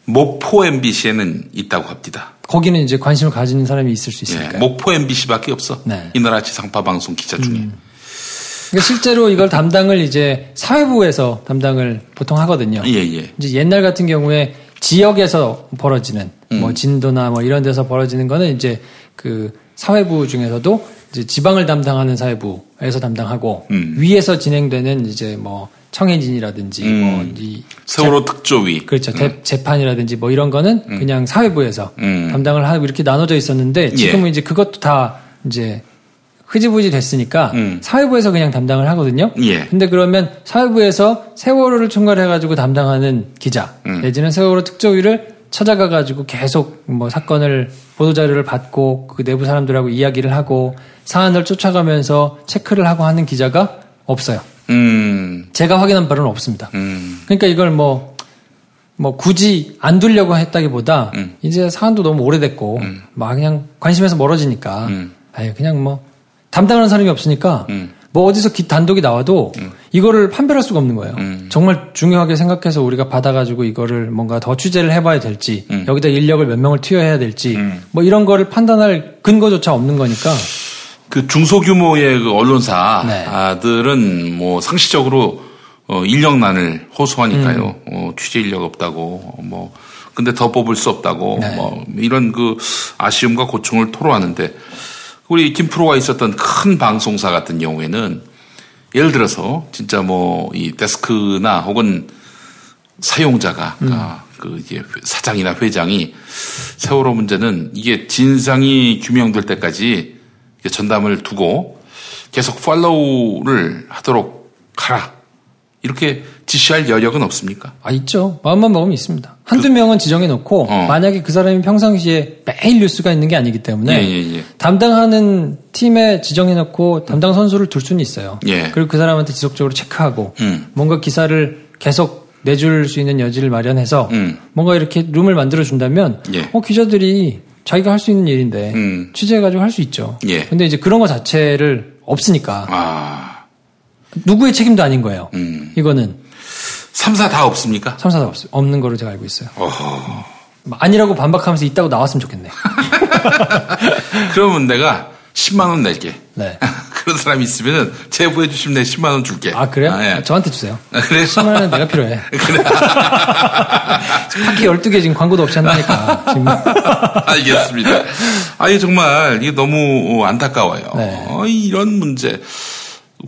목포 MBC에는 있다고 합니다. 거기는 이제 관심을 가지는 사람이 있을 수 있으니까요. 목포 MBC밖에 없어. 이 나라 지상파 방송 기자 중에. 그러니까 실제로 이걸 담당을 이제 사회부에서 담당을 보통 하거든요. 이제 옛날 같은 경우에 지역에서 벌어지는 뭐 진도나 뭐 이런 데서 벌어지는 거는 이제 그 사회부 중에서도 이제 지방을 담당하는 사회부에서 담당하고 위에서 진행되는 이제 뭐 청해진이라든지 뭐 이 세월호 특조위 그렇죠. 재판이라든지 뭐 이런 거는 그냥 사회부에서 담당을 하고 이렇게 나눠져 있었는데 지금은 이제 그것도 다 이제 흐지부지 됐으니까 사회부에서 그냥 담당을 하거든요. 예. 근데 그러면 사회부에서 세월호를 총괄해가지고 담당하는 기자 내지는 세월호 특조위를 찾아가가지고 계속 뭐 사건을 보도자료를 받고 그 내부 사람들하고 이야기를 하고 사안을 쫓아가면서 체크를 하고 하는 기자가 없어요. 제가 확인한 바로는 없습니다. 그러니까 이걸 뭐 굳이 안 두려고 했다기보다 이제 사안도 너무 오래됐고 막 그냥 관심에서 멀어지니까 아유 그냥 뭐 담당하는 사람이 없으니까 뭐 어디서 단독이 나와도 이거를 판별할 수가 없는 거예요. 정말 중요하게 생각해서 우리가 받아가지고 이거를 뭔가 더 취재를 해봐야 될지 여기다 인력을 몇 명을 투여해야 될지 뭐 이런 거를 판단할 근거조차 없는 거니까. 그 중소규모의 그 언론사들은 뭐 상시적으로 인력난을 호소하니까요. 취재 인력 없다고 뭐 근데 더 뽑을 수 없다고 뭐 이런 그 아쉬움과 고충을 토로하는데. 우리 김프로가 있었던 큰 방송사 같은 경우에는 예를 들어서 진짜 뭐 이 데스크나 혹은 사용자가 그 이제 사장이나 회장이 세월호 문제는 이게 진상이 규명될 때까지 전담을 두고 계속 팔로우를 하도록 하라. 이렇게 지시할 여력은 없습니까? 아, 있죠. 마음만 먹으면 있습니다. 한두 명은 지정해 놓고 만약에 그 사람이 평상시에 매일 뉴스가 있는 게 아니기 때문에 담당하는 팀에 지정해 놓고 담당 선수를 둘 수는 있어요. 그리고 그 사람한테 지속적으로 체크하고 뭔가 기사를 계속 내줄 수 있는 여지를 마련해서 뭔가 이렇게 룸을 만들어 준다면 기자들이 자기가 할 수 있는 일인데 취재해가지고 할 수 있죠. 근데 이제 그런 거 자체를 없으니까 누구의 책임도 아닌 거예요. 이거는 3사 다 없습니까? 3사 다 없는 거로 제가 알고 있어요. 아니라고 반박하면서 있다고 나왔으면 좋겠네. 그러면 내가 10만 원 낼게. 네. 그런 사람이 있으면은 제보해 주시면 내가 10만 원 줄게. 아, 그래요? 예. 저한테 주세요. 그래? 10만 원은 내가 필요해. 그래. 파키 12개 지금 광고도 없이 한다니까. 지금. 알겠습니다. 아니 정말 이게 너무 안타까워요. 이런 문제.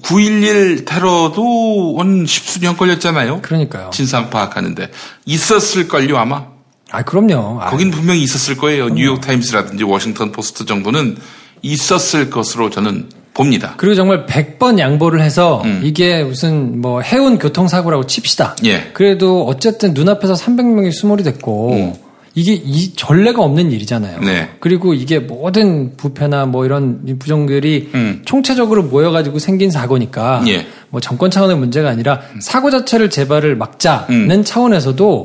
9.11 테러도 한 10수년 걸렸잖아요. 그러니까요. 진상 파악하는데. 있었을걸요, 아마? 아, 그럼요. 거긴 분명히 있었을 거예요. 뉴욕타임스라든지 워싱턴 포스트 정도는 있었을 것으로 저는 봅니다. 그리고 정말 100번 양보를 해서 이게 무슨 뭐 해운 교통사고라고 칩시다. 그래도 어쨌든 눈앞에서 300명이 수몰이 됐고 이게 이 전례가 없는 일이잖아요. 그리고 이게 모든 부패나 뭐 이런 부정들이 총체적으로 모여가지고 생긴 사고니까 뭐 정권 차원의 문제가 아니라 사고 자체를 재발을 막자는 차원에서도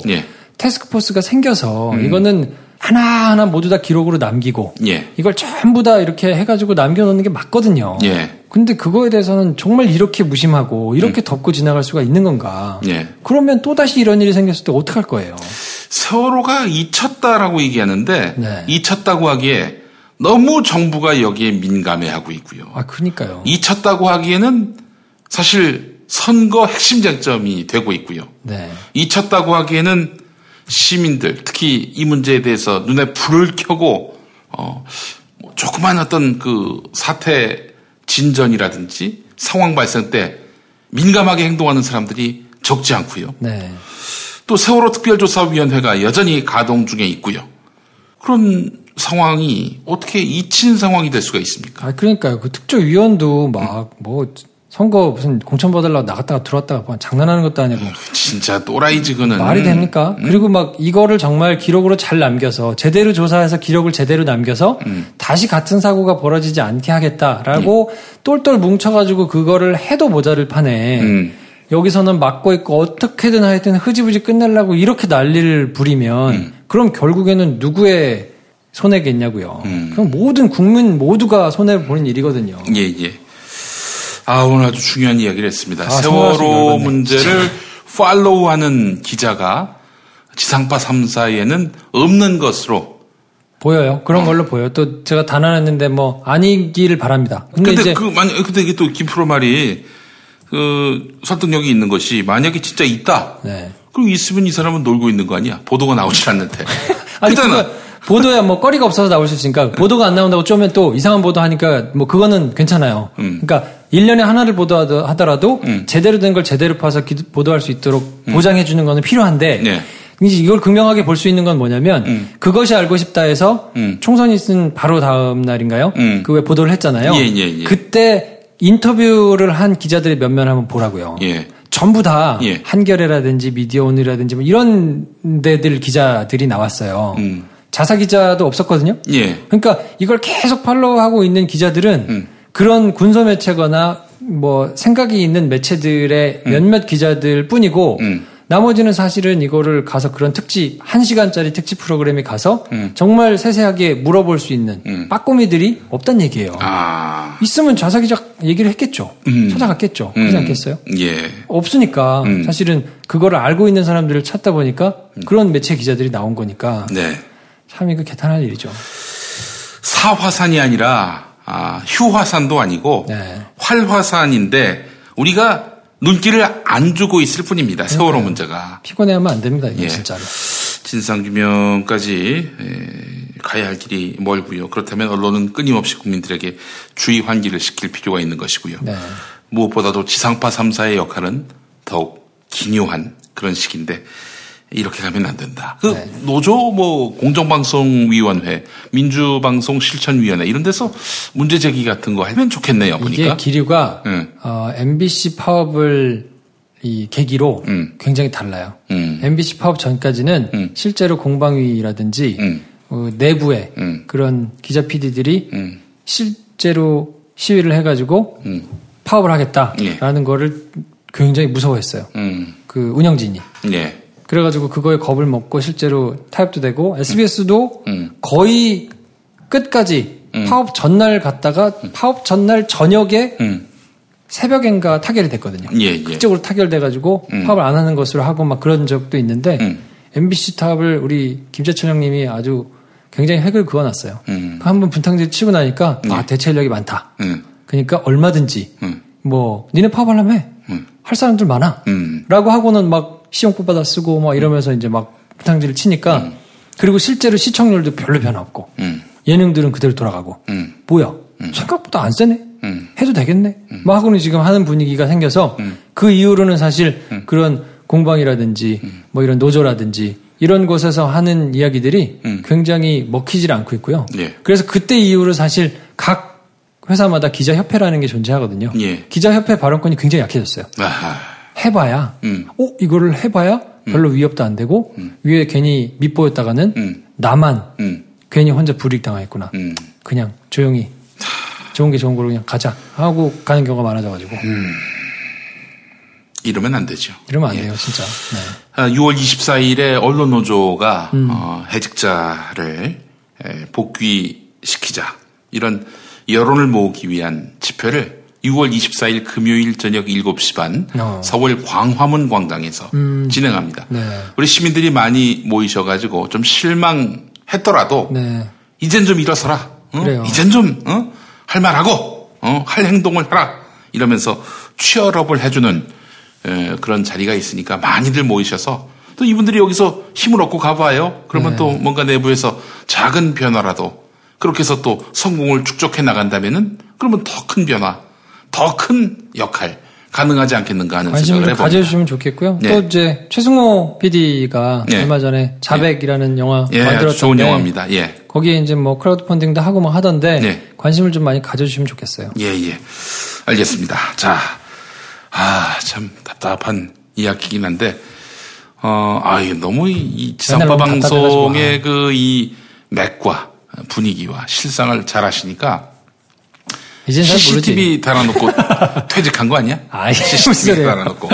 태스크포스가 생겨서 이거는 하나하나 모두 다 기록으로 남기고 이걸 전부 다 이렇게 해가지고 남겨놓는 게 맞거든요. 근데 그거에 대해서는 정말 이렇게 무심하고 이렇게 덮고 지나갈 수가 있는 건가. 그러면 또다시 이런 일이 생겼을 때 어떡할 거예요. 세월호가 잊혔다라고 얘기하는데 잊혔다고 하기에 너무 정부가 여기에 민감해하고 있고요. 아, 그러니까요. 잊혔다고 하기에는 사실 선거 핵심 쟁점이 되고 있고요. 잊혔다고 하기에는 시민들 특히 이 문제에 대해서 눈에 불을 켜고 조그만 어떤 그 사태 진전이라든지 상황 발생 때 민감하게 행동하는 사람들이 적지 않고요. 또 세월호 특별조사위원회가 여전히 가동 중에 있고요. 그런 상황이 어떻게 잊힌 상황이 될 수가 있습니까? 아, 그러니까요. 그 특조위원도 막 뭐 선거 무슨 공천 받으려고 나갔다가 들어왔다가 뭐 장난하는 것도 아니고. 진짜 또라이지 그는. 말이 됩니까? 그리고 막 이거를 정말 기록으로 잘 남겨서 제대로 조사해서 기록을 제대로 남겨서 다시 같은 사고가 벌어지지 않게 하겠다라고 똘똘 뭉쳐가지고 그거를 해도 모자를 파네. 여기서는 막고 있고 어떻게든 하여튼 흐지부지 끝내려고 이렇게 난리를 부리면 그럼 결국에는 누구의 손해겠냐고요. 그럼 모든 국민 모두가 손해를 보는 일이거든요. 아, 오늘 아주 중요한 이야기를 했습니다. 세월호 문제를 팔로우하는 기자가 지상파 3사에는 없는 것으로 보여요. 그런 걸로 보여요. 또 제가 단언했는데 뭐 아니기를 바랍니다. 근데 이제 근데 이게 또 김프로 말이 그 설득력이 있는 것이 만약에 진짜 있다. 그럼 있으면 이 사람은 놀고 있는 거 아니야? 보도가 나오질 않는데. 아니 보도야 뭐 거리가 없어서 나올 수 있으니까 보도가 안 나온다고 쪼면 또 이상한 보도 하니까 뭐 그거는 괜찮아요. 그러니까 1년에 하나를 보도하더라도 제대로 된 걸 제대로 파서 보도할 수 있도록 보장해 주는 거는 필요한데 네. 이제 이걸 극명하게 볼 수 있는 건 뭐냐면 그것이 알고 싶다 해서 총선이 있은 바로 다음 날인가요? 그 왜 보도를 했잖아요. 예. 그때 인터뷰를 한 기자들의 면면을 한번 보라고요. 예. 전부 다 예. 한겨레라든지 미디어오늘이라든지 뭐 이런 데들 기자들이 나왔어요. 자사 기자도 없었거든요. 예. 그러니까 이걸 계속 팔로우하고 있는 기자들은 그런 군소 매체거나 뭐 생각이 있는 매체들의 몇몇 기자들 뿐이고 나머지는 사실은 이거를 가서 그런 특집 1시간짜리 특집 프로그램에 가서 정말 세세하게 물어볼 수 있는 빠꼬미들이 없단 얘기예요. 있으면 자사 기자 얘기를 했겠죠. 찾아갔겠죠. 그렇지 않겠어요? 예. 없으니까 사실은 그거를 알고 있는 사람들을 찾다 보니까 그런 매체 기자들이 나온 거니까 네. 참 이거 개탄할 일이죠. 사화산이 아니라 휴화산도 아니고 네. 활화산인데 우리가 눈길을 안 주고 있을 뿐입니다. 세월호 문제가. 피곤해하면 안 됩니다. 이거 예. 진짜로. 진상규명까지 가야 할 길이 멀고요. 그렇다면 언론은 끊임없이 국민들에게 주의 환기를 시킬 필요가 있는 것이고요. 네. 무엇보다도 지상파 3사의 역할은 더욱 기묘한 그런 시기인데 이렇게 가면 안 된다. 그 네. 노조 공정방송위원회, 민주방송실천위원회 이런 데서 문제 제기 같은 거 하면 좋겠네요. 보니까. 이게 기류가 MBC 파업을 이 계기로 굉장히 달라요. MBC 파업 전까지는 실제로 공방위라든지 내부에 그런 기자 PD들이 실제로 시위를 해가지고 파업을 하겠다라는 거를 굉장히 무서워했어요. 그 운영진이. 네. 그래가지고 그거에 겁을 먹고 실제로 타협도 되고 SBS도 거의 끝까지 파업 전날 갔다가 파업 전날 저녁에 새벽엔가 타결이 됐거든요. 예. 그쪽으로 타결돼가지고 파업을 안 하는 것으로 하고 막 그런 적도 있는데 MBC 타업을 우리 김재천 형님이 아주 굉장히 획을 그어놨어요. 한번 분탕질 치고 나니까 대체 인력이 많다. 그러니까 얼마든지 뭐 니네 파업하려면 해. 할 사람들 많아. 라고 하고는 막 시험국 받아 쓰고 막 이러면서 이제 막 분탕질을 치니까 그리고 실제로 시청률도 별로 변화 없고 예능들은 그대로 돌아가고 뭐야 생각보다 안 세네. 해도 되겠네. 막 하고는 지금 하는 분위기가 생겨서 그 이후로는 사실 그런 공방이라든지 뭐 이런 노조라든지 이런 곳에서 하는 이야기들이 굉장히 먹히질 않고 있고요. 예. 그래서 그때 이후로 사실 각 회사마다 기자협회라는 게 존재하거든요. 예. 기자협회 발언권이 굉장히 약해졌어요. 해봐야, 이거를 해봐야 별로 위협도 안 되고, 위에 괜히 밑보였다가는 나만 괜히 혼자 불이익 당하겠구나. 그냥 조용히 좋은 게 좋은 걸로 그냥 가자 하고 가는 경우가 많아져가지고. 이러면 안 되죠. 이러면 안 예. 돼요, 진짜. 네. 6월 24일에 언론노조가 해직자를 복귀시키자 이런 여론을 모으기 위한 집회를 6월 24일 금요일 저녁 7시 반 서울 광화문 광장에서 진행합니다. 네. 우리 시민들이 많이 모이셔가지고 좀 실망했더라도 네. 이젠 좀 일어서라. 그래요. 이젠 좀 할 말하고 할 행동을 하라. 이러면서 취업을 해주는 그런 자리가 있으니까 많이들 모이셔서 또 이분들이 여기서 힘을 얻고 가봐요. 그러면 네. 또 뭔가 내부에서 작은 변화라도 그렇게 해서 또 성공을 축적해 나간다면은 그러면 더 큰 변화, 더 큰 역할 가능하지 않겠는가 하는 관심을 생각을 좀 해봅니다. 가져주시면 좋겠고요. 네. 또 이제 최승호 PD가 네. 얼마 전에 자백이라는 영화 예, 만들었던데 좋은 영화입니다. 예. 거기에 이제 뭐 크라우드 펀딩도 하고 뭐 하던데 네. 관심을 좀 많이 가져주시면 좋겠어요. 예. 알겠습니다. 자, 참 답답한 이야기긴 한데, 너무 이 지상파 맨날 너무 방송의 그 이 맥과 분위기와 실상을 잘 아시니까 이젠 잘 모르지. CCTV 달아놓고 퇴직한 거 아니야? 아이, 무슨 CCTV 소리예요. 달아놓고.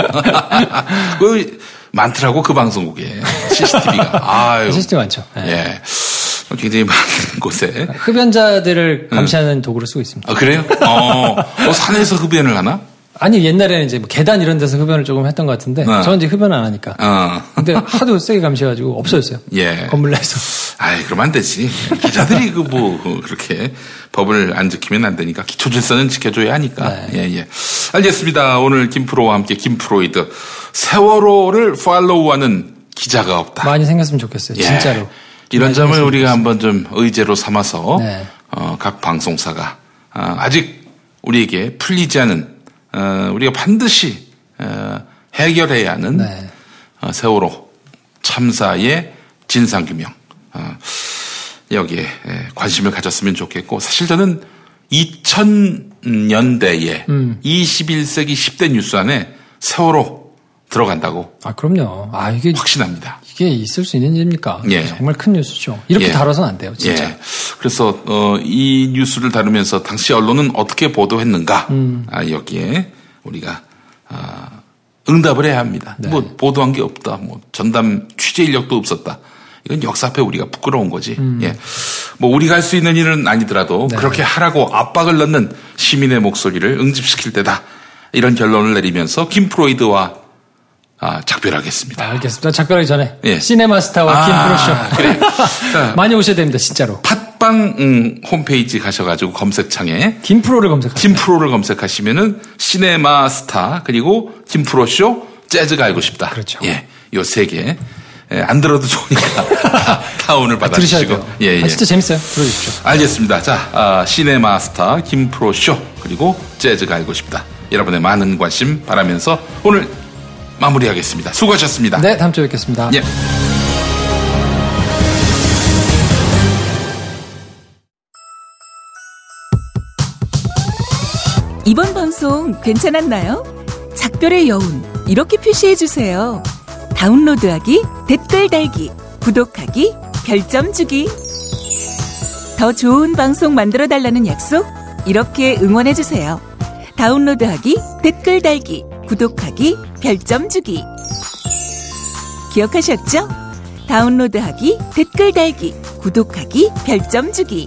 그 많더라고 그 방송국에 CCTV가. 아유. CCTV 많죠. 네. 예. 굉장히 많은 곳에. 흡연자들을 감시하는 도구로 쓰고 있습니다. 그래요? 산에서 흡연을 하나? 아니 옛날에는 이제 뭐 계단 이런 데서 흡연을 조금 했던 것 같은데 저는 이제 흡연 안 하니까. 근데 하도 세게 감시해가지고 없어졌어요. 예. 건물 내에서. 아이, 그러면 안 되지. 기자들이 그렇게 법을 안 지키면 안 되니까 기초 질서는 지켜줘야 하니까. 네. 예. 알겠습니다. 오늘 김프로와 함께 김프로이드 세월호를 팔로우하는 기자가 없다. 많이 생겼으면 좋겠어요. 예. 진짜로. 이런 점을 우리가 한번 좀 의제로 삼아서 네. 각 방송사가 아직 우리에게 풀리지 않은 우리가 반드시 해결해야 하는 네. 세월호 참사의 진상규명 여기에 관심을 가졌으면 좋겠고 사실 저는 2000년대에 21세기 10대 뉴스 안에 세월호 들어간다고 그럼요. 이게 확신합니다. 이게 있을 수 있는 일입니까? 예. 정말 큰 뉴스죠. 이렇게 예. 다뤄서는 안 돼요, 진짜. 예. 그래서 이 뉴스를 다루면서 당시 언론은 어떻게 보도했는가 여기에 우리가 응답을 해야 합니다. 네. 뭐 보도한 게 없다. 뭐 전담 취재 인력도 없었다. 이건 역사 앞에 우리가 부끄러운 거지. 예. 뭐 우리가 할 수 있는 일은 아니더라도 네. 그렇게 하라고 압박을 넣는 시민의 목소리를 응집시킬 때다. 이런 결론을 내리면서 김프로이드와 작별하겠습니다. 알겠습니다. 작별하기 전에 예. 시네마스타와 김프로쇼 그래. 자, 많이 오셔야 됩니다, 진짜로. 팟빵 홈페이지 가셔가지고 검색창에 김프로를 검색하세요. 김프로를 검색하시면은 시네마스타 그리고 김프로쇼 재즈가 알고 싶다. 그렇죠. 예, 요 세 개. 안 들어도 좋으니까 다운을 받아주시고. 들으셔야 돼요. 예. 진짜 재밌어요. 들어주십시오. 알겠습니다. 자, 시네마스타 김프로쇼 그리고 재즈가 알고 싶다. 여러분의 많은 관심 바라면서 오늘 마무리하겠습니다. 수고하셨습니다. 네, 다음 주에 뵙겠습니다. 예. 이번 방송 괜찮았나요? 작별의 여운 이렇게 표시해주세요. 다운로드하기, 댓글 달기, 구독하기, 별점 주기. 더 좋은 방송 만들어달라는 약속 이렇게 응원해주세요. 다운로드하기, 댓글 달기, 구독하기, 별점 주기. 기억하셨죠? 다운로드하기, 댓글 달기, 구독하기, 별점 주기.